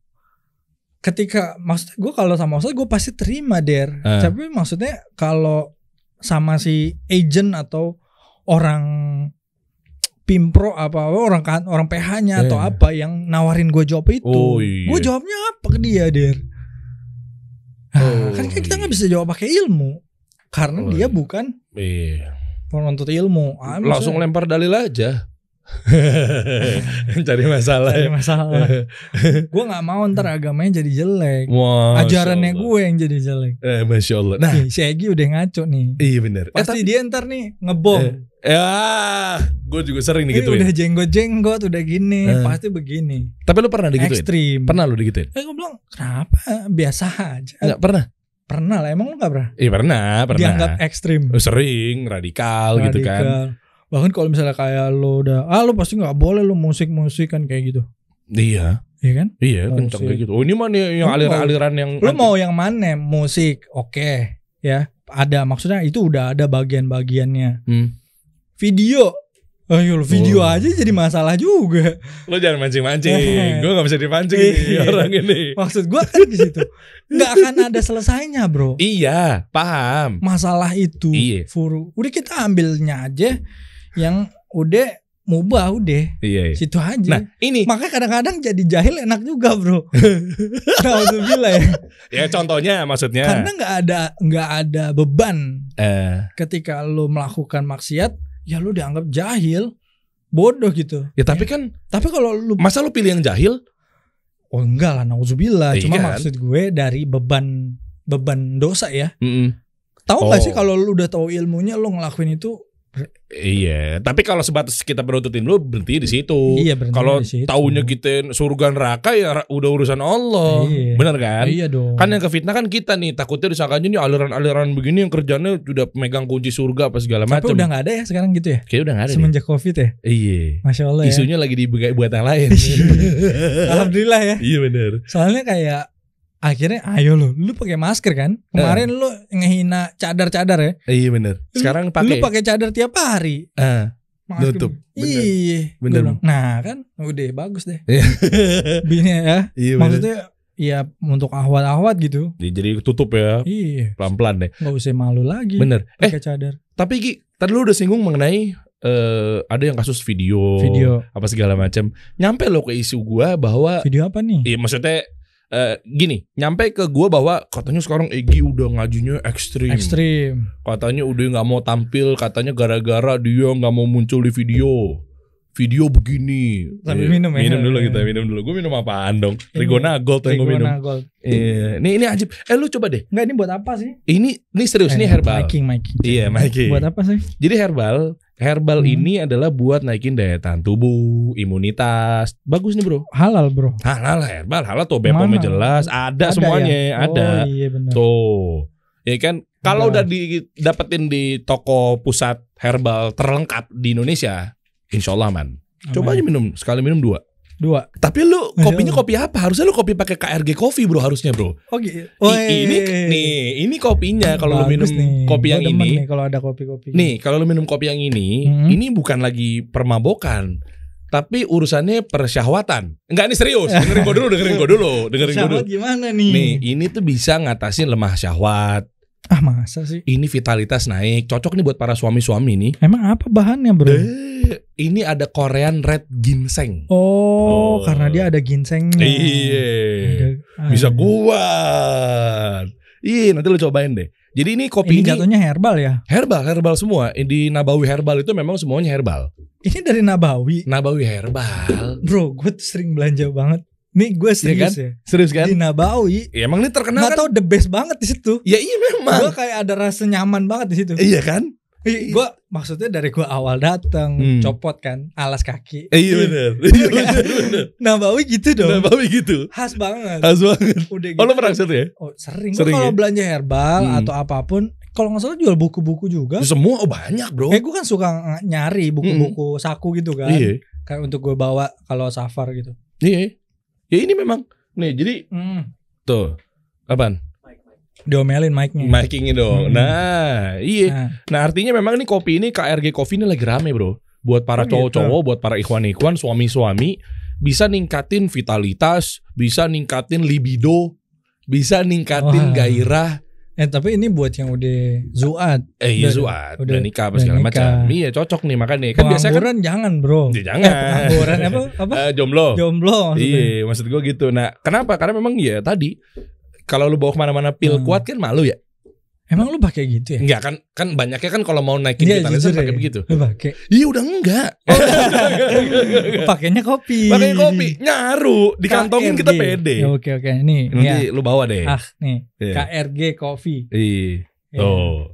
Ketika maksudnya gue kalau sama ustadz gue pasti terima der. Tapi maksudnya kalau sama si agent atau orang Pimpro orang PH-nya atau apa yang nawarin gue job itu, gue jawabnya apa ke dia der? Kan kita nggak bisa jawab pakai ilmu karena dia bukan penuntut ilmu. Langsung lempar dalil aja. Cari masalah. Gue nggak mau ntar agamanya jadi jelek. Ajarannya gue yang jadi jelek. Masya Allah. Nah, si Egi udah ngaco nih. Iya benar. Pasti dia ntar nih ngebom. Ya, gue juga sering digituin. Udah jenggot udah gini, pasti begini. Tapi lu pernah digituin? Ekstrim. Pernah lu digituin? Gue bilang kenapa? Biasa aja. Enggak pernah. Pernah lah, emang lu gak pernah? Iya pernah. Dianggap ekstrim. Sering, radikal gitu kan. Bahkan kalau misalnya kayak lu udah, lu pasti gak boleh lu musik kan kayak gitu. Iya. Iya kan? Iya, kencang kayak gitu. Oh ini mana yang aliran-aliran yang lu mau yang mana? Musik, oke. Ya, ada maksudnya itu udah ada bagian-bagiannya. Video, ayo video aja jadi masalah juga. Lo jangan mancing-mancing. Gue gak bisa dipancing nih orang ini. Maksud gue kan di situ nggak akan ada selesainya bro. Iya, paham. Masalah itu. Iya. Furu. Udah kita ambilnya aja yang udah mubah udah. Iya. Situ aja. Nah ini. Makanya kadang-kadang jadi jahil enak juga bro. Alhamdulillah ya. Ya contohnya maksudnya. Karena nggak ada beban. Ketika lo melakukan maksiat. Ya lu dianggap jahil, bodoh gitu. Ya tapi kan, tapi kalau lu masa lu pilih yang jahil? Oh enggak lah, nauzubillah. Cuma kan? maksud gue dari beban dosa ya. Tahu nggak sih kalau lu udah tahu ilmunya, lu ngelakuin itu Iya, tapi kalau sebatas kita beruntutin lu berhenti di situ. Iya, berhenti kalau di situ. taunya kita surga neraka ya udah urusan Allah. Iya. Bener kan? Iya dong. Kan yang kefitnah kan kita nih, takutnya disangkanya nih aliran-aliran begini yang kerjanya udah megang kunci surga apa segala macam. Tapi udah gak ada ya sekarang gitu ya? Kayaknya udah gak ada semenjak Covid ya? Iya. Masya Allah ya. Isunya lagi buat yang lain. Alhamdulillah ya. Iya bener. Soalnya kayak akhirnya ayo lu pakai masker kan? Kemarin lu ngehina cadar-cadar ya? Iya bener. Sekarang Lu pakai cadar tiap hari. Nutup. Iya. Bener. Nah kan udah bagus deh. Iya. Bini ya. Iya, maksudnya ya untuk ahwat-ahwat gitu. Jadi tutup ya. Iya. Pelan-pelan deh. Gak usah malu lagi. Bener. Pakai cadar. Tapi Ki, tadi lu udah singgung mengenai ada yang kasus video apa segala macam. Nyampe lo ke isu gua bahwa video apa nih? Iya maksudnya gini, nyampe ke gua bahwa katanya sekarang Egy udah ngajunya ekstrim. Katanya udah nggak mau tampil, katanya gara-gara dia nggak mau muncul di video begini. Sambil minum ya. Minum dulu. Gue minum apaan dong? Rigona Gold yang gue minum. Iya. Ini ajib. Lu coba deh. Enggak, ini buat apa sih? Ini serius, ini herbal. Making. Iya, making. Buat apa sih? Jadi herbal ini adalah buat naikin daya tahan tubuh, imunitas. Bagus nih, Bro. Halal, Bro. Halal herbal tuh BPOM-nya jelas, ada semuanya, ya? ada. Oh, iya benar. Tuh. Ya kan, kalau udah didapetin di toko pusat herbal terlengkap di Indonesia, insyaallah man. Coba aja minum, sekali minum 2. Tapi lu kopinya kopi apa? Harusnya lu kopi pakai KRG Coffee, Bro, harusnya, Bro. Oh gitu. Ini kopinya kalau lu minum kopi yang ini. Kalau ada kopi-kopi. Nih, kalau lu minum kopi yang ini bukan lagi permabokan, tapi urusannya persyahwatan. Enggak, ini serius. Dengerin gua dulu. Syahwat gimana nih? Nih, ini tuh bisa ngatasin lemah syahwat. Ah, masa sih? Ini vitalitas naik. Cocok nih buat para suami-suami nih. Emang apa bahannya, Bro? Ini ada Korean Red Ginseng. Oh, karena dia ada ginsengnya. Iya. Bisa kuat. Iya, nanti lu cobain deh. Jadi ini kopi ini jatuhnya herbal ya? Herbal semua. Di Nabawi Herbal itu memang semuanya herbal. Ini dari Nabawi Herbal. Bro, gue sering belanja banget. Nih gue serius ya. Serius kan? Di Nabawi. Ya, emang ini terkenal kan? Tau the best banget di situ. Ya iya memang. Gue kayak ada rasa nyaman banget di situ. Iya kan? Gue maksudnya dari gue awal datang copot kan alas kaki. Iya benar. Nabawi gitu dong. Nabawi gitu. Khas banget. Udah gitu. Oh, lo pernah ya? Oh, sering kalau belanja herbal atau apapun. Kalau nggak salah jual buku-buku juga. Semua banyak, Bro. Gue kan suka nyari buku-buku saku gitu kan. Iya. Kayak untuk gue bawa kalau safar gitu. Iya. Ya ini memang. Nih jadi tuh apaan? Diomelin mic-nya dong. Nah iya. Nah artinya memang nih kopi ini KRG Coffee ini lagi rame, Bro. Buat para cowok-cowok, buat para ikhwan-ikhwan, suami-suami, bisa ningkatin vitalitas, bisa ningkatin libido, bisa ningkatin gairah. Tapi ini buat yang udah zuat. Iya zuat, udah nikah apa segala macam. Iya cocok nih makanya. Kan biasanya kan jangan, Bro. Jangan. Pengangguran apa? Jomblo maksudnya. Iya, maksud gue gitu. Nah, kenapa? Karena memang ya tadi kalau lu bawa kemana-mana pil kuat kan malu ya. Emang lu pakai gitu ya? Enggak kan banyaknya kan kalau mau naikin vitalitas pakai begitu. Lu pakai? Iya udah enggak. Pakainya kopi. Pakai kopi, nyaru, dikantongin kita pede. Oke. Nih, nanti lu bawa deh. Nih. KRG Coffee. Iya. Oh.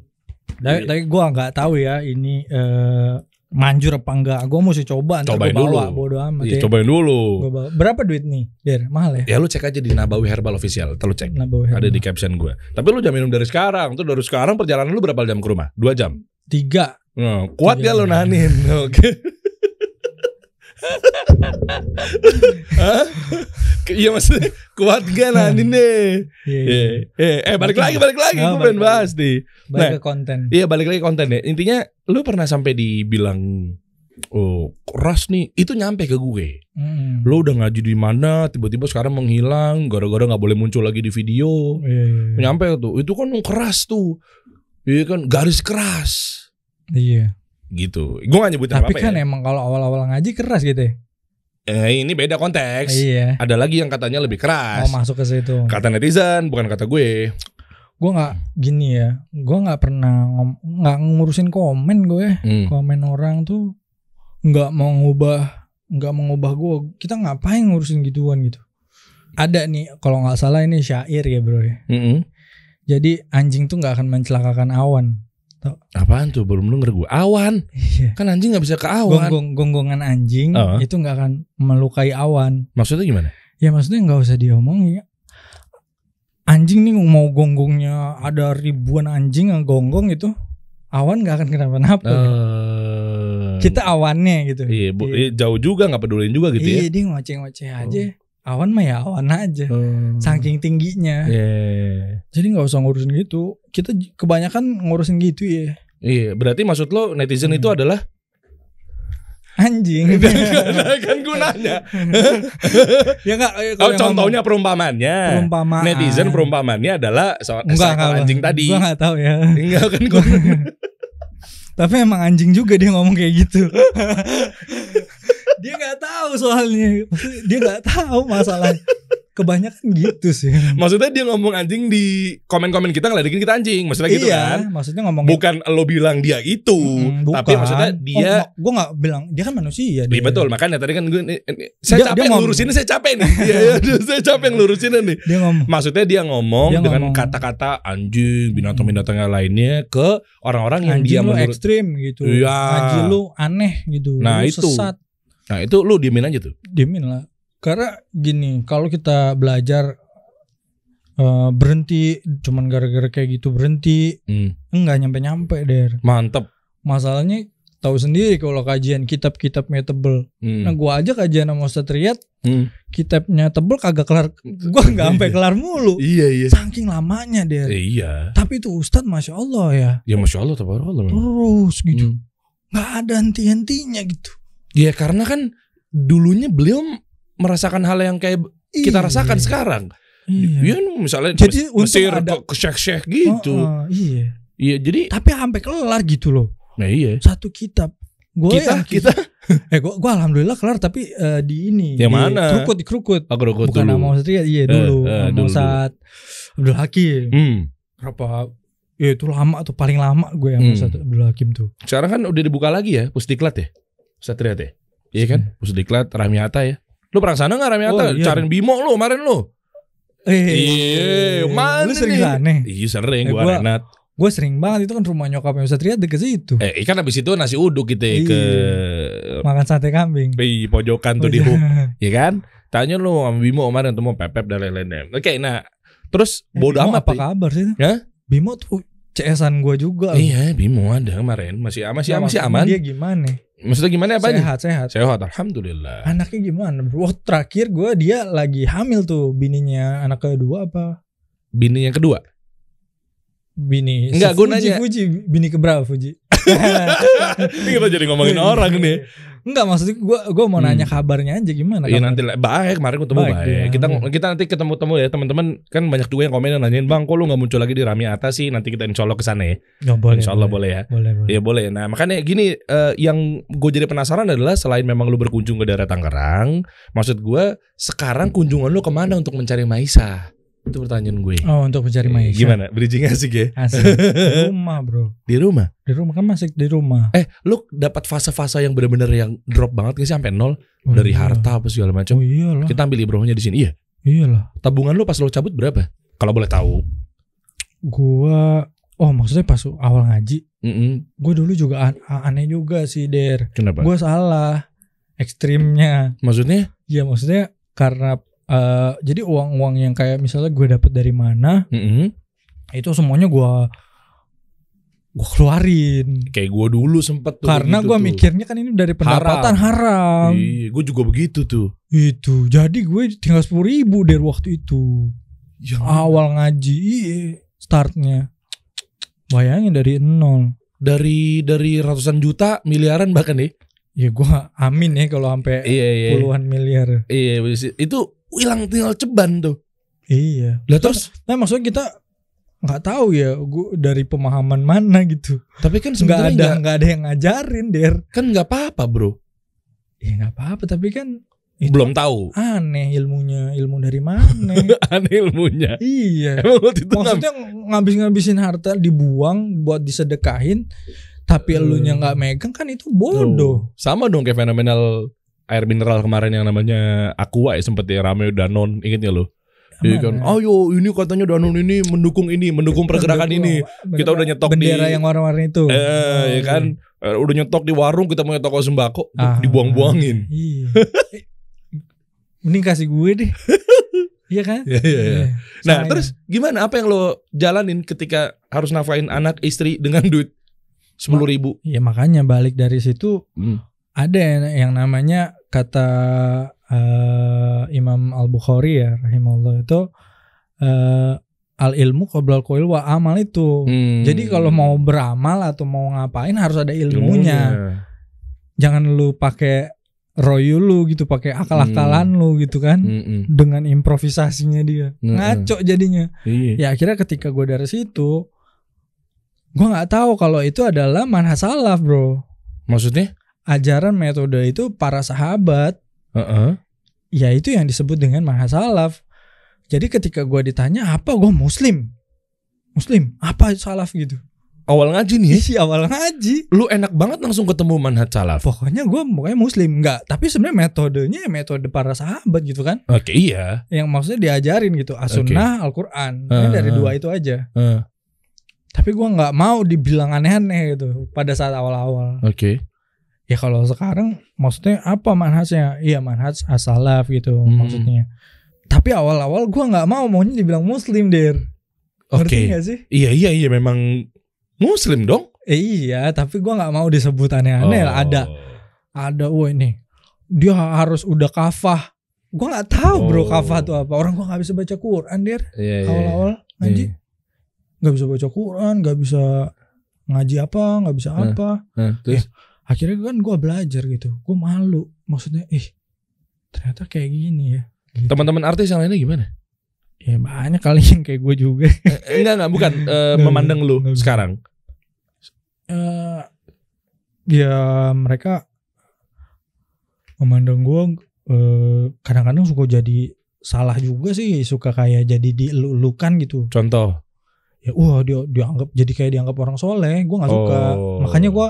Tapi gua enggak tahu ya ini manjur apa enggak. Gua mesti coba ntar cobain gua bawa, dulu. bodo amat ya. Cobain dulu. Berapa duit nih? Der, mahal ya? Ya lu cek aja di Nabawi Herbal Official, lu cek. Ada di caption gue. Tapi lu jangan minum dari sekarang. Tuh dari sekarang perjalanan lu berapa jam ke rumah? 2 jam. 3. Kuat ya lu nahanin. Oke. Iya maksudnya kuat gak nahanin deh. Balik lagi gue pengen bahas nih. Balik ke konten. Iya balik lagi konten ya. Intinya lu pernah sampai dibilang keras nih, itu nyampe ke gue. Lo udah ngaji di mana, tiba-tiba sekarang menghilang, gara-gara nggak boleh muncul lagi di video. Nyampe tuh, itu kan keras tuh, iya kan garis keras. Iya. Gitu. Gue gak nyebutin apa-apa. Tapi kan ya. emang kalau awal-awal ngaji keras gitu ya. Ini beda konteks. Iya. Ada lagi yang katanya lebih keras. Masuk ke situ. Kata netizen, bukan kata gue. Gue nggak gini ya. Gue nggak pernah nggak ngurusin komen gue. Komen orang tuh nggak mau ngubah gue. Kita ngapain ngurusin gituan gitu. Ada nih kalau nggak salah ini syair ya bro ya. Jadi anjing tuh nggak akan mencelakakan awan. Apaan tuh? Belum denger gue. Awan. Iya. Kan anjing nggak bisa ke awan. Gonggongan anjing itu nggak akan melukai awan. Maksudnya gimana? Ya maksudnya nggak usah diomongin. Anjing nih mau gonggongnya ada ribuan anjing yang gonggong itu, awan nggak akan kenapa-napa. Kita awannya gitu. Iya, jauh juga nggak pedulin juga gitu ya. Iya, dia ngoceh-ngoceh aja. Awan mah ya awan aja. Saking tingginya. Jadi nggak usah ngurusin gitu. Kita kebanyakan ngurusin gitu ya. Iya, berarti maksud lo netizen itu adalah anjing. Kan gunanya. Ya enggak. Contohnya perumpamannya. Netizen perumpamannya adalah anjing tadi. Gua enggak tahu ya. Enggak kan gua. Tapi emang anjing juga dia ngomong kayak gitu. Dia nggak tahu soalnya. Dia nggak tahu masalah. Kebanyakan gitu sih. Maksudnya dia ngomong anjing di komen-komen kita ngeledekin kita anjing. Maksudnya gitu kan? Maksudnya ngomong bukan lo bilang dia itu, tapi maksudnya dia. Gue nggak bilang dia kan manusia. Iya betul, makanya tadi kan saya capek ngurusinnya, saya capek nih. Saya capek ngelurusinnya nih. Dia ngomong. Maksudnya dia ngomong dengan kata-kata anjing, binatang-binatang lainnya ke orang-orang yang dia menurut ekstrim gitu. Anjing lu aneh gitu. Nah itu. Sesat. Nah itu lu diemin aja tuh. Diemin lah. Karena gini, kalau kita belajar berhenti cuman gara-gara kayak gitu berhenti, enggak nyampe-nyampe Der. Mantep. Masalahnya tahu sendiri kalau kajian kitabnya tebel. Nah gua aja kajian sama Ustadz Riyad, kitabnya tebel kagak kelar, gua nggak sampai kelar mulu. Iya. Saking lamanya Der. Iya. Tapi itu Ustadz masya Allah ya. Ya masya Allah, tabarakallah. Terus gitu, nggak ada henti-hentinya gitu. Iya karena kan dulunya beliau merasakan hal yang kayak kita rasakan sekarang. Iya, misalnya jadi Mesir ke syekh-syekh gitu. Iya, jadi tapi sampai kelar gitu loh. Nah, iya. Satu kitab. Kita gue alhamdulillah kelar tapi di ini. Yang mana? Di Krukut. Krukut bukan dulu. nama Ustadz iya dulu. Nama Ustadz Abdul Hakim. Berapa? Ya itu lama tuh, paling lama gue yang Ustadz Abdul Hakim tuh. Sekarang kan udah dibuka lagi ya, Pusdiklat ya, Ustadz Riyad ya. Iya kan, Pusdiklat Ramiata ya. Lu pernah sana gak Ramiata? Iya. Cariin Bimo lu kemarin lu. Iya, mana lu sering sana? Iya sering, gua Renat. Gue sering banget, itu kan rumah nyokapnya Ustadz Riyad deket situ. Kan abis itu nasi uduk gitu ya, ke makan sate kambing. Pojokan tuh di hub. Iya kan? Tanya lu sama Bimo kemarin tuh mau pepep dan lain-lain. Oke, nah terus bodo amat. Apa kabar sih? Ya? Bimo tuh CS-an gue juga. Iya, Bimo ada kemarin masih aman. Dia gimana? Maksudnya gimana apa aja? Sehat, alhamdulillah. Anaknya gimana? Waktu terakhir dia lagi hamil tuh, bininya anak kedua apa? Bini yang kedua? Bini. Enggak, gue nanya. Fuji, bini keberapa Fuji? Ini kita jadi ngomongin orang nih. Enggak, maksudnya gue mau nanya kabarnya aja gimana? Iya nanti baik, kemarin ketemu baik. Kita nanti ketemu ya teman-teman, kan banyak juga yang komen nanyain, Bang kok lu gak muncul lagi di Ramiata sih? Nanti kita insya Allah kesana ya. Insya Allah boleh ya. Iya boleh. Nah makanya gini, yang gue jadi penasaran adalah selain memang lu berkunjung ke daerah Tangerang, maksud gue sekarang kunjungan lu kemana untuk mencari Maisa? Itu pertanyaan gue. Oh, untuk mencari Maisa. Gimana? Bridging asik ya? Asik. Di rumah bro. Di rumah? Di rumah kan masih di rumah. Lu dapat fase-fase yang benar-benar yang drop banget gak sih sampai nol? Dari harta apa segala macam? Oh iyalah. Kita ambil ibrohnya di sini. Iya. Iyalah. Tabungan lu pas lu cabut berapa? Kalau boleh tahu. Maksudnya pas awal ngaji. Gue dulu juga aneh juga sih Der. Kenapa? Gue salah ekstrimnya. Maksudnya? Iya maksudnya karena jadi uang-uang yang kayak misalnya gue dapet dari mana, itu semuanya gue keluarin. Kayak gue dulu sempet tuh. Karena gue mikirnya kan ini dari pendapatan haram. Iya, gue juga begitu tuh. Itu, jadi gue tinggal 10.000 dari waktu itu. Awal ngaji, startnya. Bayangin dari nol. Dari ratusan juta, miliaran bahkan nih. Ya gue amin ya kalau sampai puluhan miliar. Iya, itu hilang tinggal ceban tuh. Iya. Lah terus, maksudnya kita nggak tahu ya, gue dari pemahaman mana gitu. Tapi kan sebenarnya nggak ada yang ngajarin Der. Kan nggak apa-apa bro. Ya nggak apa-apa, tapi kan belum tahu. Aneh ilmu dari mana? Aneh ilmunya. Iya. Maksudnya ngabis-ngabisin harta dibuang buat disedekahin, tapi elunya nggak megang, kan itu bodoh. Sama dong kayak fenomenal air mineral kemarin yang namanya Aqua ya, sempet ya rame Danon, inget gak lo? Iya kan. Ayo ini katanya Danone ini mendukung pergerakan ini. Kita udah nyetok bendera yang warna-warni itu. Ya kan. Udah nyetok di warung, kita mau toko sembako, dibuang-buangin. Iya. Mending kasih gue deh. Iya kan? Iya. Nah, terus gimana? Apa yang lo jalanin ketika harus nafkahin anak istri dengan duit 10.000? Iya, makanya balik dari situ ada yang namanya kata Imam Al-Bukhari ya rahimahullah itu al ilmu qoblal qaul wa amal itu. Jadi kalau mau beramal atau mau ngapain harus ada ilmunya. Jangan lu pakai royu lu gitu, pakai akal-akalan lu gitu kan. Dengan improvisasinya dia. Ngaco jadinya. Ya akhirnya ketika gue dari situ, gue nggak tahu kalau itu adalah manhaj salaf, bro. Maksudnya? Ajaran metode itu para sahabat. Ya itu yang disebut dengan manhaj salaf. Jadi ketika gue ditanya apa, gue muslim apa salaf gitu. Awal ngaji nih? Iya, awal ngaji. Lu enak banget langsung ketemu manhaj salaf. Pokoknya muslim enggak. Tapi sebenarnya metodenya metode para sahabat gitu kan. Oke, iya. Yang maksudnya diajarin gitu. As-sunnah, Al-Quran. Dari dua itu aja. Tapi gue nggak mau dibilang aneh-aneh gitu pada saat awal-awal. Oke. Ya kalau sekarang maksudnya apa manhajnya? Iya, manhaj as-salaf gitu maksudnya. Tapi awal-awal gue nggak maunya dibilang muslim, Der. Ngerti gak sih? Iya memang muslim dong. Iya, tapi gue nggak mau disebut aneh-aneh lah. Ada, wah ini dia harus udah kafah. Gue nggak tahu bro kafah itu apa. Orang gue nggak bisa baca Quran, Der. Awal-awal ngaji nggak bisa baca Quran, nggak bisa ngaji apa, nggak bisa apa. Terus akhirnya kan gue belajar gitu. Gue malu. Maksudnya, ternyata kayak gini ya. Gitu. Teman-teman artis yang lainnya gimana? Ya banyak kali yang kayak gue juga. Enggak bukan memandang lu sekarang. Ya mereka memandang gue kadang-kadang suka jadi salah juga sih, suka kayak jadi dielu-elukan gitu. Contoh? Ya dia dianggap orang soleh, gue nggak suka. Makanya gue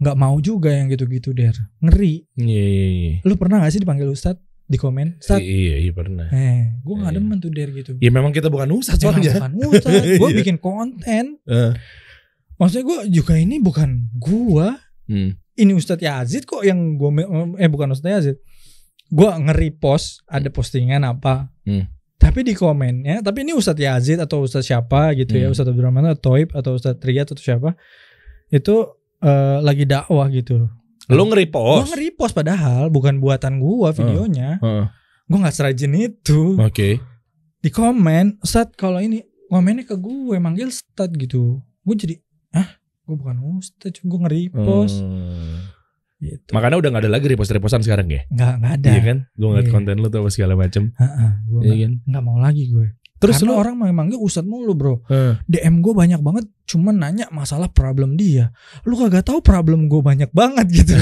nggak mau juga yang gitu-gitu, Der. Ngeri. Iya. Lu pernah nggak sih dipanggil ustadz? Di komen Ustaz. Iya pernah. Gue gak demen tuh Der gitu. Ya memang kita bukan ustaz soalnya. Bukan ustaz. Gue bikin konten. Maksudnya gue juga ini bukan gue. Ini Ustadz Yazid kok yang gue bukan Ustadz Yazid. Gue nge-repost ada postingan apa. Tapi di komennya, tapi ini Ustadz Yazid atau Ustadz siapa gitu ya, Ustadz Abdurrahman atau Toib atau Ustadz Riyad atau siapa, itu lagi dakwah gitu. Lo nge-repost? Gue nge-repost padahal bukan buatan gue videonya. Gue gak serajin itu. Oke. Di komen, Ustadz kalau ini komennya ke gue, manggil Ustadz gitu. Gue jadi, gue bukan Ustadz, gue nge-repost. Gitu. Makanya udah gak ada lagi repost-repostan sekarang ya? Gak ada. Iya kan? Gue ngeliat konten lo tuh apa segala macem. Gue gak mau lagi gue. Terus lu orang manggil Ustadz mulu bro. DM gue banyak banget cuman nanya masalah problem dia. Lu kagak tahu problem gue banyak banget gitu.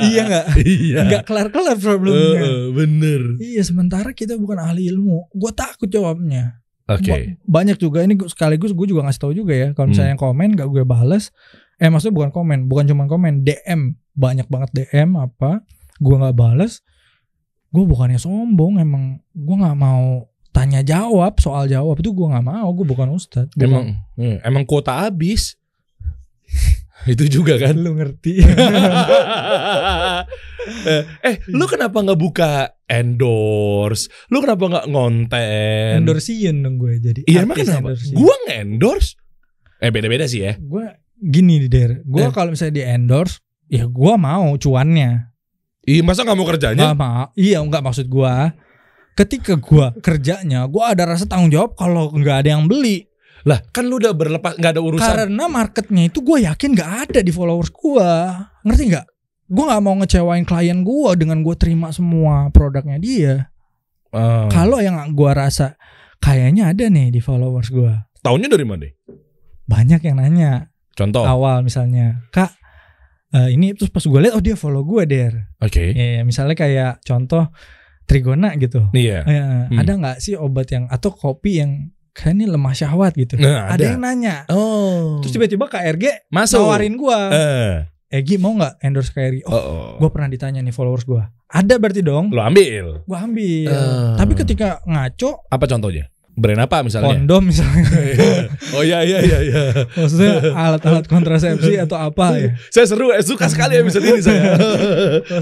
Iya gak? Iya. Gak kelar-kelar problemnya. Bener. Iya, sementara kita bukan ahli ilmu. Gue takut jawabnya. Oke. Banyak juga ini sekaligus gue juga ngasih tahu juga ya. Kalau misalnya yang komen gak gue bales. Maksudnya bukan cuma komen, DM. Banyak banget DM apa. Gue gak bales. Gue bukannya sombong, emang gue gak mau tanya jawab, soal jawab itu gue gak mau. Gue bukan ustadz. Emang kuota habis. Itu juga kan. Lu ngerti. Lu kenapa gak buka endorse? Lu kenapa gak ngonten? Endorsein dong gue jadi. Iya emang kenapa? Gue nge-endorse. Beda-beda sih ya. Gue gini Der. Gue kalau misalnya di endorse, ya gue mau cuannya. Iya, masa gak mau kerjanya? Gak mau. Iya, enggak, maksud gue ketika gue kerjanya, gue ada rasa tanggung jawab kalau nggak ada yang beli. Lah kan lu udah berlepas, nggak ada urusan. Karena marketnya itu gue yakin nggak ada di followers gue. Ngerti nggak? Gue nggak mau ngecewain klien gue dengan gue terima semua produknya dia. Kalau yang gue rasa kayaknya ada nih di followers gue. Taunya dari mana? Banyak yang nanya. Contoh? Awal misalnya, Kak, ini terus pas gue lihat, dia follow gue Der. Oke. Misalnya kayak contoh Trigona gitu. Iya. Ada nggak sih obat yang atau kopi yang kayak ini lemah syahwat gitu? Ada yang nanya. Terus tiba-tiba KRG nawarin gua. Egi mau nggak endorse KRI? Gue pernah ditanya nih followers gue. Ada berarti dong. Lo ambil. Gue ambil. Tapi ketika ngaco. Apa contohnya? Brand apa misalnya? Kondom misalnya. Oh iya. Maksudnya alat-alat kontrasepsi atau apa ya? Saya suka sekali episode ini saya.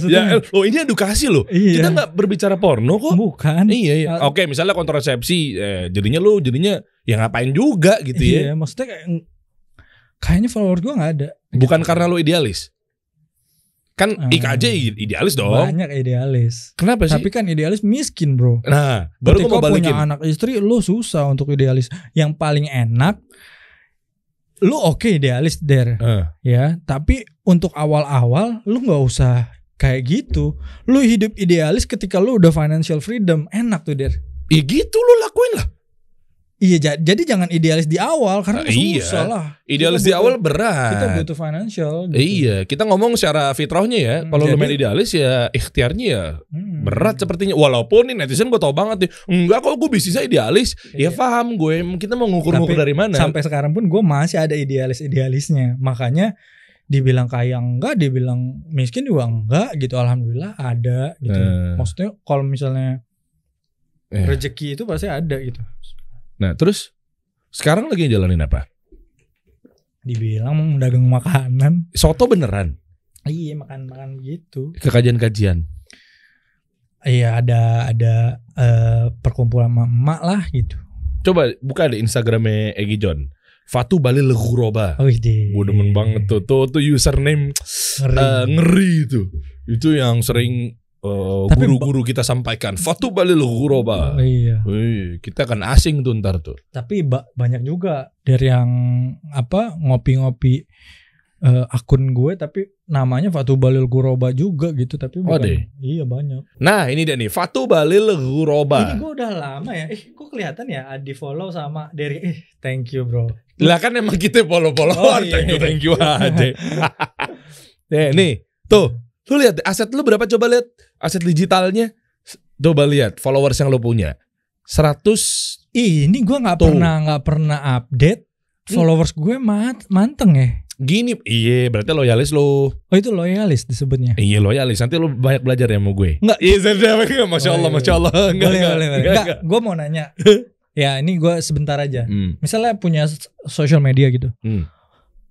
Ya, ini edukasi loh. Iya. Kita nggak berbicara porno kok. Bukan. Iya. Oke, misalnya kontrasepsi, jadinya ya ngapain juga gitu ya? Iya, maksudnya kayaknya follower gue nggak ada. Bukan karena lo idealis. Kan Ika aja idealis dong. Banyak idealis. Kenapa sih? Tapi kan idealis miskin bro. Nah, baru gue mau balikin. Punya anak istri, lu susah untuk idealis. Yang paling enak, lu oke idealis ya. Tapi untuk awal-awal, lu nggak usah kayak gitu. Lu hidup idealis ketika lu udah financial freedom, enak tuh Ya gitu lu lakuin lah. Iya, jadi jangan idealis di awal karena susah lah. Idealis di awal berat. Kita butuh financial. Gitu. Iya, kita ngomong secara fitrahnya ya. Kalau lu main idealis ya ikhtiarnya ya berat sepertinya. Walaupun nih netizen gue tau banget nih. Enggak kok gue bisnisnya idealis. Ya paham gue. Kita mau ngukur-ngukur dari mana. Sampai sekarang pun gue masih ada idealis-idealisnya. Makanya dibilang kaya enggak, dibilang miskin juga enggak gitu. Alhamdulillah ada gitu. Maksudnya kalau misalnya rezeki itu pasti ada gitu. Nah terus sekarang lagi jalanin apa? Dibilang dagang makanan. Soto beneran? Iya makan gitu. Kajian-kajian? Iya ada perkumpulan emak lah gitu. Coba buka deh Instagramnya Egi John. Fatu Balil Ghuroba. Gue demen banget tuh username ngeri itu. Itu yang sering guru-guru kita sampaikan. Fatu Balil Ghuroba. Iya. Kita kan asing tuh ntar tuh. Tapi banyak juga dari yang ngopi-ngopi akun gue tapi namanya Fatu Balil Ghuroba juga gitu tapi bukan. Iya banyak. Nah ini dia nih Fatu Balil Ghuroba. Ini gue udah lama ya. Kok kelihatan ya di follow sama Derry. Thank you bro. Lah kan emang kita follow-followan. Thank you Ade. Nih tuh. Lu lihat aset lu berapa, coba lihat aset digitalnya. Coba lihat followers yang lu punya 100. Ini gue nggak pernah update. Followers gue manteng ya. Gini, iya berarti loyalis lu. Oh itu loyalis disebutnya. Iya loyalis. Nanti lu banyak belajar ya sama gue. Enggak. Iya, masya Allah. Enggak. Gue mau nanya. Ya ini gue sebentar aja. Misalnya punya social media gitu.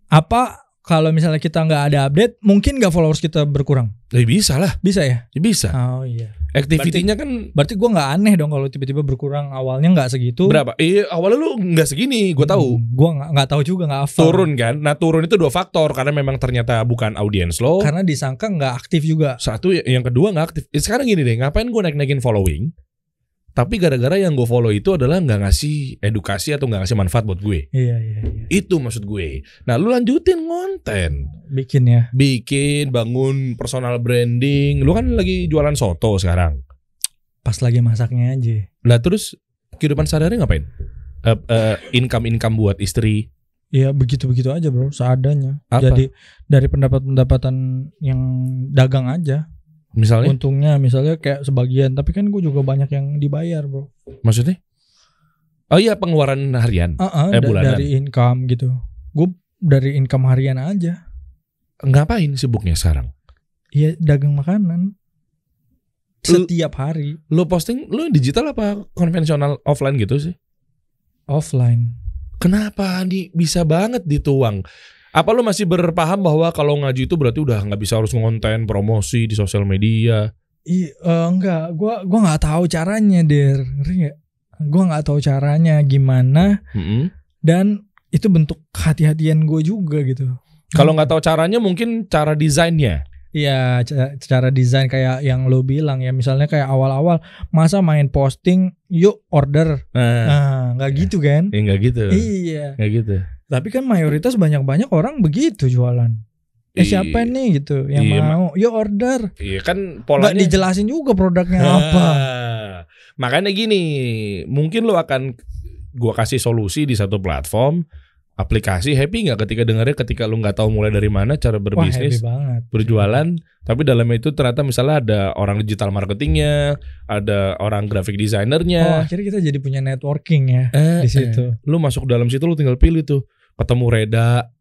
Apa kalau misalnya kita nggak ada update, mungkin nggak followers kita berkurang? Bisa lah. Bisa ya? Bisa. Oh iya. Activity-nya kan. Berarti gue nggak aneh dong kalau tiba-tiba berkurang. Awalnya nggak segitu. Berapa? Awalnya lu nggak segini, gue tahu. Gue nggak tahu juga, nggak hafal. Turun kan? Nah turun itu 2 faktor karena memang ternyata bukan audiens lo. Karena disangka nggak aktif juga. Satu, yang kedua nggak aktif. Sekarang gini deh, ngapain gue naikin following? Tapi gara-gara yang gue follow itu adalah nggak ngasih edukasi atau nggak ngasih manfaat buat gue. Iya. Itu maksud gue. Nah lu lanjutin konten. Bikin, bangun personal branding. Lu kan lagi jualan soto sekarang. Pas lagi masaknya aja. Nah terus kehidupan sehari-hari ngapain? Income buat istri. Ya begitu-begitu aja bro, seadanya. Apa? Jadi dari pendapatan yang dagang aja. Misalnya? Untungnya misalnya kayak sebagian, tapi kan gue juga banyak yang dibayar bro. Maksudnya? Oh iya pengeluaran harian? Bulanan? Dari income gitu. Gue dari income harian aja. Ngapain sibuknya sekarang? Iya dagang makanan. Setiap hari. Lo posting, lo digital apa konvensional offline gitu sih? Offline. Kenapa bisa banget dituang? Apa lu masih berpaham bahwa kalau ngaji itu berarti udah nggak bisa harus ngonten promosi di sosial media? Enggak, gua nggak tahu caranya, ngerti nggak? Gua nggak tahu caranya gimana, dan itu bentuk kehati-hatian gue juga gitu. Kalau nggak tahu caranya, mungkin cara desainnya. Iya, cara desain kayak yang lo bilang ya, misalnya kayak awal-awal masa main posting, yuk order, nggak gitu kan? Nggak gitu. Iya. Nggak gitu. Tapi kan mayoritas banyak orang begitu jualan. Siapa nih gitu yang mau? Yuk order. Iya kan polanya. Nggak dijelasin juga produknya apa. Makanya gini, mungkin lo akan gua kasih solusi di satu platform aplikasi. Happy nggak ketika dengarnya ketika lo nggak tahu mulai dari mana cara berbisnis, berjualan, tapi dalamnya itu ternyata misalnya ada orang digital marketingnya, ada orang graphic designernya. Akhirnya kita jadi punya networking ya di situ. Lo masuk dalam situ lo tinggal pilih tuh. Ketemu Reda.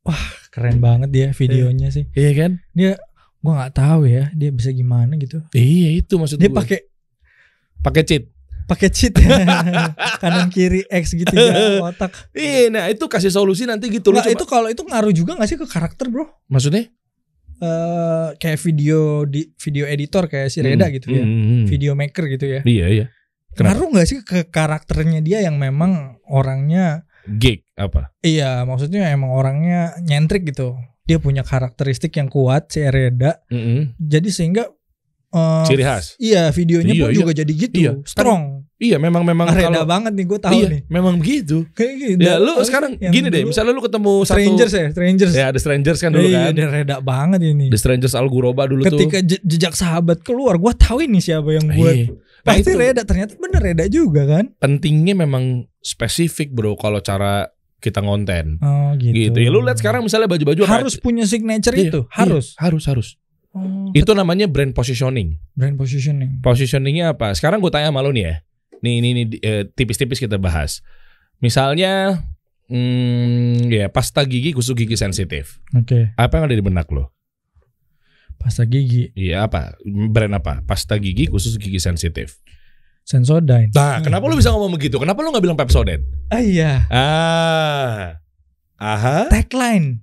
Wah keren banget dia videonya sih. Iya kan? Dia gue nggak tahu ya dia bisa gimana gitu. Iya itu maksud gue. Dia pakai cheat kanan kiri X gitu ya otak. Iya, nah itu kasih solusi nanti gitu. Nah, itu kalau itu ngaruh juga nggak sih ke karakter bro? Maksudnya? Kayak video editor kayak si Reda gitu ya, video maker gitu ya. Iya. Ngaruh nggak sih ke karakternya dia yang memang orangnya geek apa? Iya, maksudnya emang orangnya nyentrik gitu. Dia punya karakteristik yang kuat si Reda. Jadi sehingga ciri khas. Iya, videonya pun juga jadi gitu, strong. Iya, memang Reda banget nih, gue tahu nih. Memang begitu. Kayak gitu. Ya lu sekarang gini deh, misalnya lu ketemu Strangers. Ya, ada Strangers kan dulu kan. Iya, Reda banget ini. The Strangers Al Ghuraba dulu tuh. Ketika jejak sahabat keluar, gue tahu ini siapa yang buat. Pasti Reda, ternyata bener Reda juga kan. Pentingnya memang spesifik bro kalau cara kita ngonten. Oh gitu. Ya lu lihat sekarang misalnya baju-baju harus punya signature itu. Harus. Itu namanya brand positioning. Brand positioning. Positioningnya apa? Sekarang gue tanya sama lu nih ya. Nih tipis-tipis kita bahas. Misalnya ya pasta gigi khusus gigi sensitif. Oke. Apa yang ada di benak lo? Pasta gigi. Iya apa? Brand apa? Pasta gigi khusus gigi sensitif. Sensodyne. Nah, kenapa lu bisa ngomong begitu? Kenapa lu nggak bilang Pepsodent? Iya. Tagline.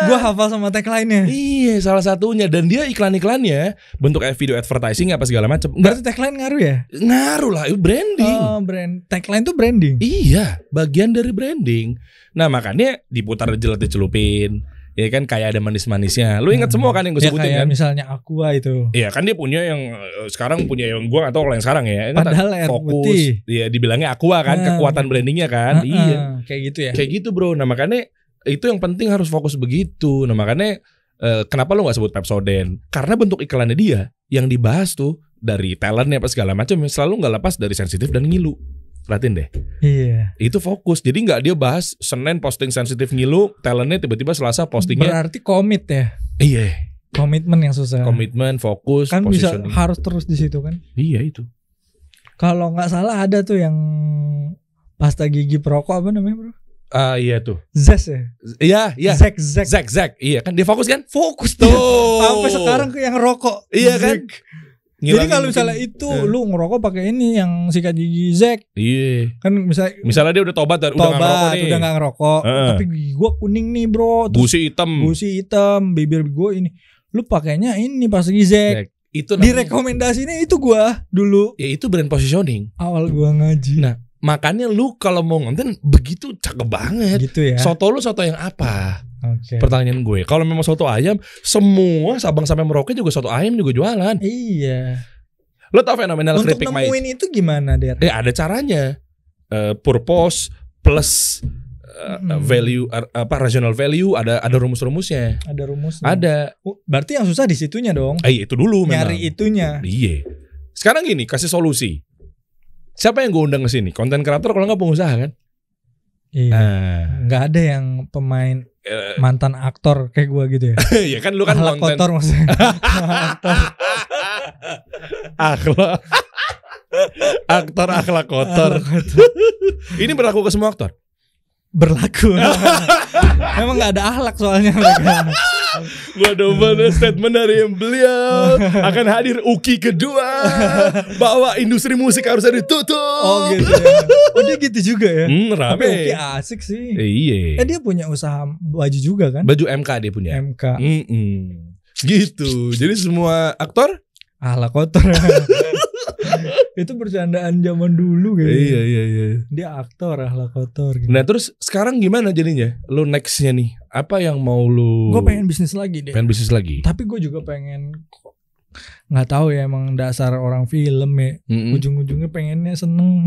Gue hafal sama tagline-nya. Iya, salah satunya. Dan dia iklan-iklannya bentuk video advertising apa segala macam. Berarti tagline ngaruh ya? Ngaruh lah, itu branding. Oh, tagline tuh branding. Iya, bagian dari branding. Nah, makanya diputar jelat-dicelupin. Ya kan kayak ada manis-manisnya. Lu ingat semua kan yang gue sebutin kayak kan? Misalnya Aqua itu. Iya kan dia punya yang sekarang punya yang gue gak tahu kalau yang sekarang ya. Padahal air fokus. Iya dibilangnya Aqua kan, kekuatan brandingnya kan. Iya. Kayak gitu ya. Kayak gitu bro. Nah makanya itu yang penting harus fokus begitu. Nah makanya kenapa lu gak sebut Pepsodent? Karena bentuk iklannya dia yang dibahas tuh dari talentnya apa segala macam selalu gak lepas dari sensitif dan ngilu. Perhatiin deh. Iya. Itu fokus. Jadi nggak dia bahas Senin posting sensitif ngilu, talentnya tiba-tiba Selasa postingnya. Berarti komit ya. Iya. Komitmen yang susah. Komitmen, fokus, kan bisa harus terus di situ kan. Iya itu. Kalau nggak salah ada tuh yang pasta gigi perokok apa namanya bro? Iya tuh. Zek ya. Iya. Zek. Iya kan dia fokus kan? Fokus tuh. Sampai sekarang ke yang rokok. Iya kan? Jadi kalau misalnya itu lu ngerokok pakai ini yang sikat gigi Zek. Iya. Kan misalnya dia udah tobat udah nggak ngerokok nih. Udah nggak ngerokok. Tapi gigi gua kuning nih bro. Gusi hitam, bibir gua ini. Lu pakainya ini pas gigi Zek. Itu direkomendasinya itu gua dulu. Ya itu brand positioning. Awal gua ngaji. Nah makanya lu kalau mau ngonten begitu cakep banget. Gitu ya. Soto lu soto yang apa? Okay. Pertanyaan gue, kalau memang soto ayam, semua Sabang sampai Merauke juga soto ayam juga jualan. Iya. Lo tau fenomenal keripik maizena? Untuk nemuin itu gimana, Der? Ada caranya. Purpose plus value regional value ada rumus-rumusnya. Ada rumusnya. Ada. Berarti yang susah di situnya dong. Itu dulu nyari memang. Itunya. Iya. Sekarang gini, kasih solusi. Siapa yang gue undang ke sini? Konten kreator kalau nggak pengusaha kan? Iya. Nggak ada yang pemain mantan aktor kayak gue gitu ya. Iya kan lu kan akhlak konten kotor maksudnya. akhlak kotor. Ini berlaku ke semua aktor. Berlaku. Emang nggak ada akhlak soalnya mereka. Waduh, statement dari beliau akan hadir Uki kedua bahwa industri musik harusnya ditutup. Oh gitu ya. Oh dia gitu juga ya. Rame. Tapi Uki asik sih. Iya. Dia punya usaha baju juga kan? Baju MK dia punya. MK. Gitu. Jadi semua aktor akhlak kotor. Itu bercandaan zaman dulu kayaknya. Iya. Dia aktor akhlak kotor gitu. Nah terus sekarang gimana jadinya? Lu nextnya nih apa yang mau lu? Gue pengen bisnis lagi deh. Pengen bisnis lagi. Tapi gue juga pengen, nggak tahu ya emang dasar orang film ya. Ujung-ujungnya pengennya seneng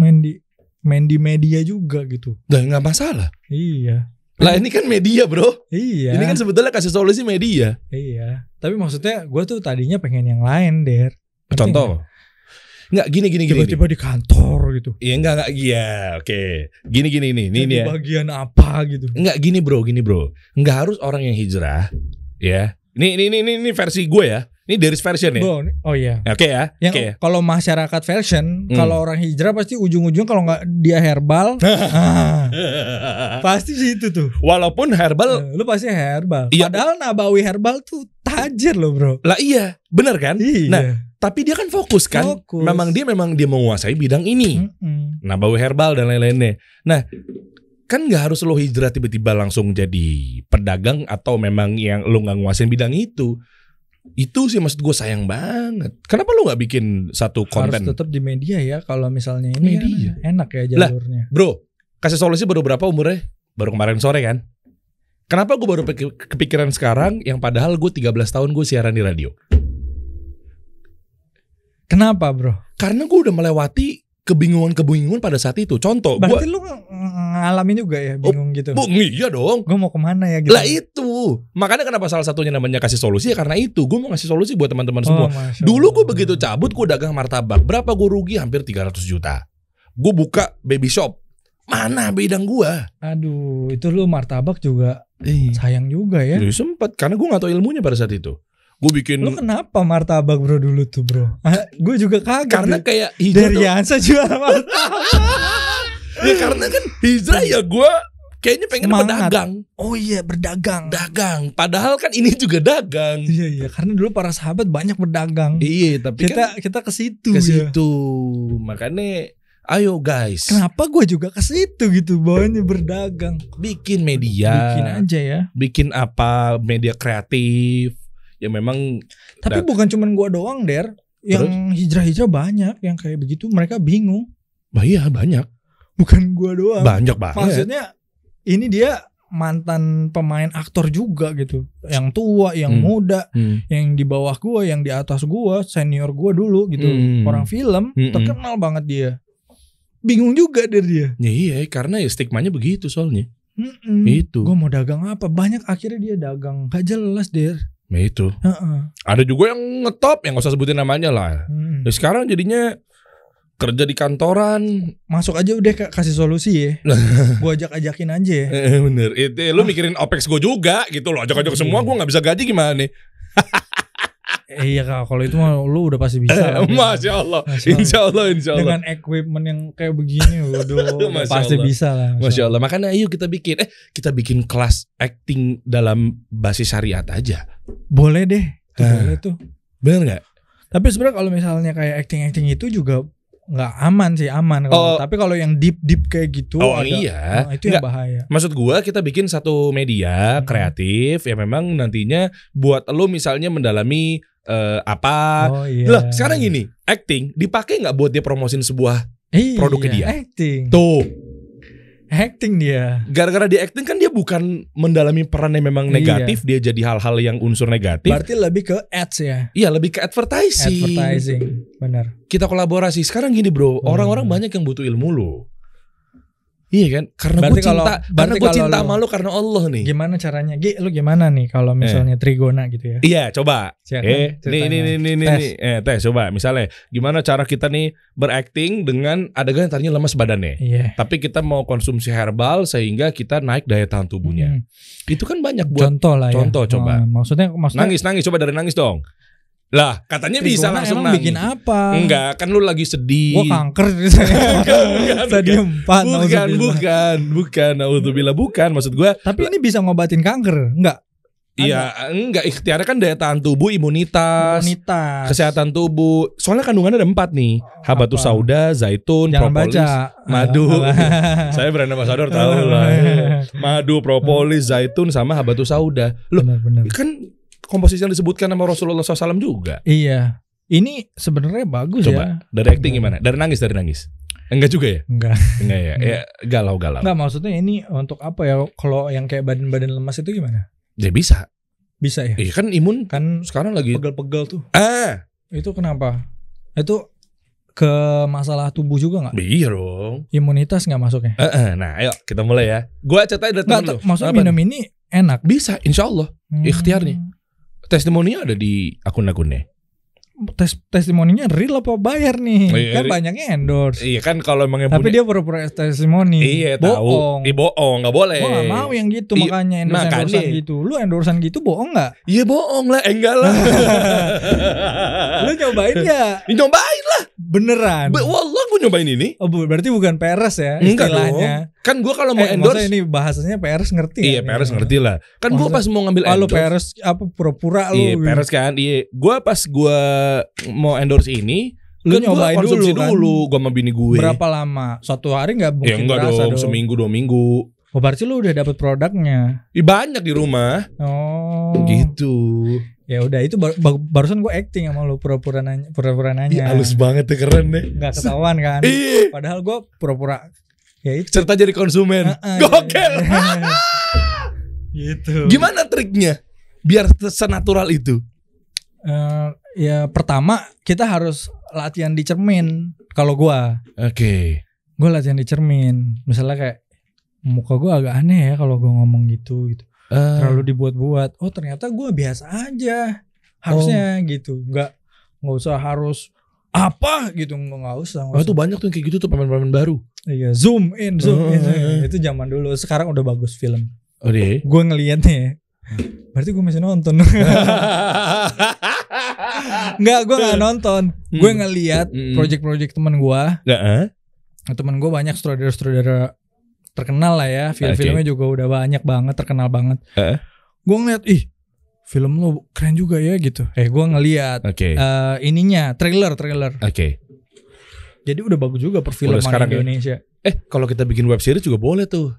main di media juga gitu. Nah nggak masalah. Iya. Lah ini kan media bro. Iya. Ini kan sebetulnya kasih solusi media. Iya. Tapi maksudnya gue tuh tadinya pengen yang lain Der. Contoh. Enggak gini. Tiba-tiba di kantor gitu. Iya enggak iya, oke. Gini nih. Ini ya. Bagian apa gitu. Enggak gini bro. Enggak harus orang yang hijrah, ya. Ini versi gue ya. Ini Deris version ya. Oh iya. Oke ya. Yang Oke ya. kalau masyarakat version, kalau orang hijrah pasti ujung-ujung kalau nggak dia herbal, pasti situ tuh. Walaupun herbal, lu pasti herbal. Iya. Padahal Nabawi herbal tuh tajir loh bro. lah iya, benar kan? Iya. Nah, tapi dia kan fokus kan. Fokus. Memang dia menguasai bidang ini. Nabawi herbal dan lain-lainnya. Nah, kan nggak harus lo hijrah tiba-tiba langsung jadi pedagang atau memang yang lo nggak nguasain bidang itu. Itu sih maksud gue sayang banget. Kenapa lo nggak bikin satu konten? Harus tetap di media ya. Kalau misalnya ini Media. kan enak ya jalurnya. Bro, kasih solusi baru berapa umurnya? Baru kemarin sore kan? Kenapa gue baru kepikiran sekarang yang padahal gue 13 tahun gue siaran di radio? Kenapa bro? Karena gue udah melewati kebingungan pada saat itu. Contoh, berarti lu ngalamin juga ya bingung gitu. Iya dong. Gue mau kemana ya gitu. Lah itu. Makanya kenapa salah satunya namanya kasih solusi ya karena itu. Gue mau ngasih solusi buat teman-teman semua. Dulu gue begitu cabut gue dagang martabak. Berapa gue rugi? Hampir 300 juta. Gue buka baby shop. Mana bidang gue? Aduh, itu lu martabak juga sayang juga ya. Jadi sempet karena gue gak tahu ilmunya pada saat itu. Gue bikin. Lu kenapa martabak bro dulu tuh bro? Gue juga kaget. Karena kayak dari Yansa jual martabak. Ya karena kan hijrah ya gue kayaknya pengen berdagang. Oh iya berdagang. Dagang. Padahal kan ini juga dagang. Iya karena dulu para sahabat banyak berdagang. Iya tapi kita ke situ. Ke situ. Makanya ayo guys. Kenapa gue juga ke situ gitu bawanya berdagang. Bikin media. Bikin aja ya. Bikin apa media kreatif. Ya memang. Tapi bukan cuman gue doang Der. Yang hijrah-hijrah banyak yang kayak begitu. Mereka bingung. Bah iya banyak. Bukan gue doang. Banyak banget. Maksudnya ini dia mantan pemain aktor juga gitu. Yang tua, yang muda, yang di bawah gue, yang di atas gue, senior gue dulu gitu. Orang film terkenal banget dia. Bingung juga dari dia. Ya, iya karena ya stigmanya begitu soalnya. Itu. Gue mau dagang apa? Banyak akhirnya dia dagang. Gak jelas Der. Nah itu. Ada juga yang ngetop yang gak usah sebutin namanya lah. Ya, sekarang jadinya kerja di kantoran. Masuk aja udah kasih solusi ya. Gue ajakin aja ya. Bener. Itu lu mikirin OPEX gue juga gitu loh. Ajak semua gue gak bisa gaji gimana nih. Iya kalau itu mah lu udah pasti bisa. Masya Allah. Insya Allah. Dengan equipment yang kayak begini udah pasti bisa lah. Masya Allah. Makanya ayo kita bikin kelas acting dalam basis syariat aja. Boleh deh. Boleh tuh. Bener gak? Tapi sebenarnya kalau misalnya kayak acting itu juga nggak aman sih aman. Tapi kalau yang deep kayak gitu. Iya. Itu yang bahaya. Maksud gua kita bikin satu media kreatif yang memang nantinya buat lo misalnya mendalami apa. Lah sekarang gini, acting dipakai nggak buat dia promosin sebuah produknya dia? Acting. Tuh. Acting dia. Gara-gara dia acting kan dia bukan mendalami peran yang memang negatif, dia jadi hal-hal yang unsur negatif. Berarti lebih ke ads ya? Iya, lebih ke advertising. Benar. Kita kolaborasi. Sekarang gini bro, orang-orang banyak yang butuh ilmu lo. Iya kan? Karena gue cinta sama lu karena Allah nih. Gimana caranya? Lu gimana nih kalau misalnya Trigona gitu ya? Iya, coba. Nih. Tes coba. Misalnya, gimana cara kita nih berakting dengan adegan tadinya lemas badannya. Iya. Tapi kita mau konsumsi herbal sehingga kita naik daya tahan tubuhnya. Itu kan banyak buat contoh lah ya. Contoh coba. Maksudnya nangis coba dari nangis dong. Lah katanya bisa langsung nangis. Bikin apa? Enggak, kan lu lagi sedih. Gua kanker stadium 4. Bukan. Naudzubillah bukan. Maksud gua. Tapi ini bisa ngobatin kanker, enggak? Iya, enggak. Ikhtiarnya kan daya tahan tubuh, imunitas, kesehatan tubuh. Soalnya kandungannya ada 4 nih. Habatus sauda, zaitun, propolis, madu. Saya brand ambassador tahu lah. Madu, propolis, zaitun sama habatus sauda. Loh, bener. Kan komposisi yang disebutkan sama Rasulullah SAW juga. Iya. Ini sebenarnya bagus. Coba, ya. Dari acting gimana? Dari nangis. Enggak juga ya? Enggak ya. Ya galau. Enggak, maksudnya ini untuk apa ya? Kalau yang kayak badan-badan lemas itu gimana? Ya bisa ya? Iya kan imun kan sekarang lagi pegel-pegel tuh. Itu kenapa? Itu ke masalah tubuh juga nggak? Iya dong. Imunitas nggak masuknya? Nah ayo kita mulai ya. Gua catat dari temen lu. Maksudnya minum ini enak? Bisa, insya Allah. Ikhtiarnya. Testimoni ada di akun-akunnya. testimoninya real apa bayar nih? Oh, iya, Kan banyaknya endorse. Iya kan kalau emang yang Tapi punya, dia pura-pura testimoni. iya bohong. tahu. Bohong, nggak boleh. Gua gak mau yang gitu, makanya endorse gitu. Lu endorsean gitu bohong gak? Iya bohong lah, enggak lah. Lu nyobain gak? Nyobain lah. Beneran? Wallah gue nyobain ini. Oh berarti bukan peres ya Enggak istilahnya. dong. Kan gue kalau mau endorse, ini bahasanya peres ngerti. iya peres ngerti lah. Kan gue pas mau ngambil lu endorse, peres apa pura-pura lu. iya peres kan. Iya. Gue pas gue mau endorse ini, lu kan nyobain konsumsi dulu kan? gue sama bini gue. Berapa lama? Suatu hari gak mungkin ya enggak berasa dong, seminggu 2 minggu. Oh berarti lu udah dapet produknya. Banyak di rumah. Oh Gitu. Ya udah itu barusan gue acting sama lu pura-pura nanya. Ih, halus banget tuh, keren deh. Gak ketahuan kan? Iya. Padahal gue pura-pura ya itu. Serta jadi konsumen. Gokil. Gitu. Gimana triknya biar senatural itu? Ya pertama kita harus latihan di cermin. Kalau gue gue latihan di cermin. Misalnya kayak muka gue agak aneh ya kalau gue ngomong gitu. Terlalu dibuat-buat. Oh ternyata gue biasa aja. Harusnya gitu. Nggak usah harus apa gitu, nggak usah. Oh itu banyak tuh kayak gitu tuh pemain-pemain baru. Iya, zoom in. Itu zaman dulu. Sekarang udah bagus film. Oh deh. Gue ngeliatnya. Berarti gue masih nonton. Enggak, gue nggak nonton. Gue ngeliat project-project teman gue. Teman gue banyak sutradara terkenal lah ya. Film-filmnya juga udah banyak banget, terkenal banget. Gue ngeliat, film lo keren juga ya gitu. Gue ngeliat ininya trailer. Jadi udah bagus juga perfilman Indonesia. Kalau kita bikin web series juga boleh tuh.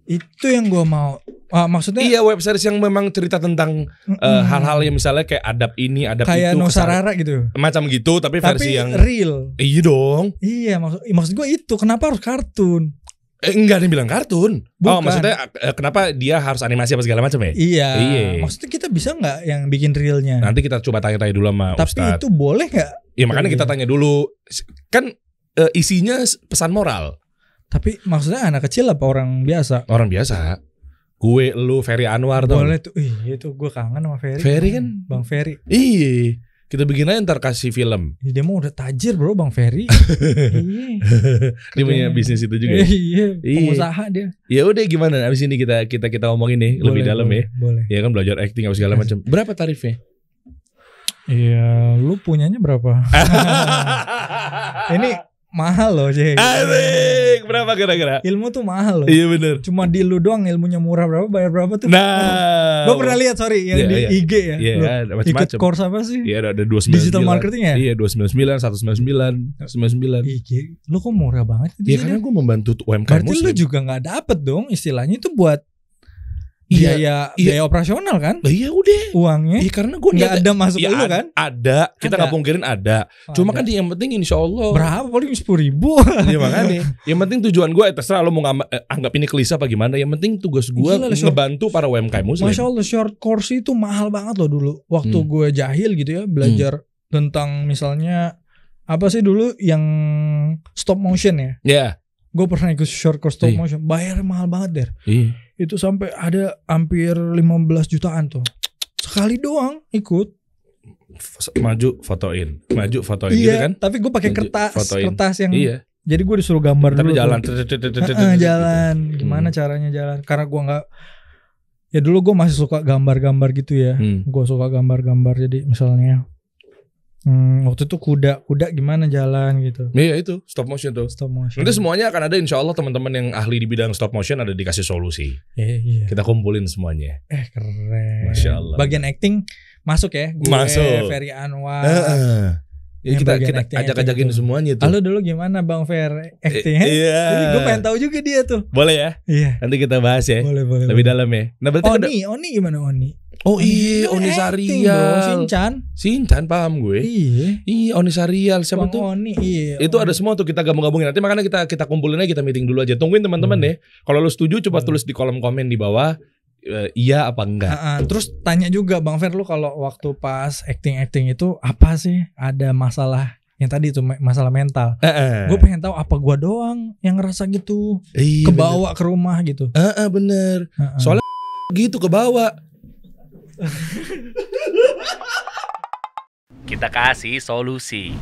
Itu yang gue mau. Maksudnya iya, web series yang memang cerita tentang hal-hal yang misalnya kayak adab ini, adab kayak itu, Nusarara gitu. Macam gitu, tapi versi yang real. Iya dong. Iya, maksud gue itu kenapa harus kartun? Enggak ada yang bilang kartun. Bukan. Oh maksudnya kenapa dia harus animasi apa segala macam ya? Iya. Maksudnya kita bisa nggak yang bikin realnya? Nanti kita coba tanya-tanya dulu sama Tapi Ustadz. itu boleh nggak? Ya makanya kita tanya dulu. Kan isinya pesan moral. Tapi maksudnya anak kecil apa orang biasa? Orang biasa. Gue, lu, Ferry Anwar tuh. Boleh tuh. Itu gue kangen sama Ferry. Ferry kan? Bang Ferry. Iya. Kita bikin aja ntar kasih film. Dia mau udah tajir bro Bang Ferry. Dia punya bisnis itu juga. Iya. Pengusaha dia. Ya udah gimana? Abis ini kita ngomongin nih lebih dalam ya. Boleh. Ya kan belajar acting apa segala macam. Berapa tarifnya? Iya, lu punyanya berapa? Ini mahal loh, Jay. Asik, berapa kira-kira? Ilmu tuh mahal loh. Iya bener. Cuma di lu doang ilmunya murah, berapa bayar berapa tuh? Nah, gue pernah lihat yang di IG ya. Iya, ada macam-macam. Ikut course apa sih? Iya, ada 299. Digital marketing ya? Iya, 299, 199, 199. IG, lu kok murah banget? Iya, karena gue membantu UMKM. Berarti lu juga nggak dapet dong istilahnya itu buat biaya operasional kan? Iya udah uangnya. Iya karena gue nggak ada masuk lu kan? Ada, kita nggak pungkirin ada. Cuma kan yang penting insya Allah. Berapa paling 10.000. Iya makanya. Yang penting tujuan gue terserah lo mau anggap ini klise apa gimana. Yang penting tugas gue ngebantu para UMKM muslim. Masya Allah short course itu mahal banget loh dulu. Waktu gue jahil gitu ya belajar tentang misalnya apa sih dulu yang stop motion ya? Iya. Gue pernah ikut short course stop motion. Bayarnya mahal banget der. Iya. Itu sampai ada hampir 15 jutaan tuh. Sekali doang ikut. Maju fotoin iya, gitu kan. Tapi gue pakai kertas yang jadi gue disuruh gambar tapi dulu. Tapi jalan. Gimana caranya jalan? Karena gue gak. Ya dulu gue masih suka gambar-gambar gitu ya. Gue suka gambar-gambar. Jadi misalnya waktu itu kuda gimana jalan gitu. Iya itu stop motion tuh. Stop motion. Nanti semuanya akan ada insya Allah teman-teman yang ahli di bidang stop motion ada dikasih solusi. Iya. Kita kumpulin semuanya. Keren. Masya Allah. Bagian acting masuk ya. Gue, masuk. Ferry Anwar. Ya, kita ajak-ajakin gitu. Semuanya tuh. Halo dulu gimana Bang Fer acting? Iya. Gue pengen tahu juga dia tuh. Boleh ya? Iya. Nanti kita bahas ya. Boleh. Lebih dalam ya. Nah berarti Oni gimana Oni? Oh iya, Oni Sarial. Sinchan paham gue. Iya, Oni Sarial siapa tuh? Oni, iya. Itu ada semua tuh kita gabung-gabungin. Nanti makanya kita kumpulin aja, kita meeting dulu aja. Tungguin teman-teman deh. Kalau lu setuju coba tulis di kolom komen di bawah. Iya apa enggak. Terus tanya juga Bang Fer, lu kalau waktu pas acting itu apa sih? Ada masalah yang tadi itu masalah mental. Gue pengen tahu apa gue doang yang ngerasa gitu. Kebawa ke rumah gitu. Bener. Soalnya gitu kebawa. Kita kasih solusi.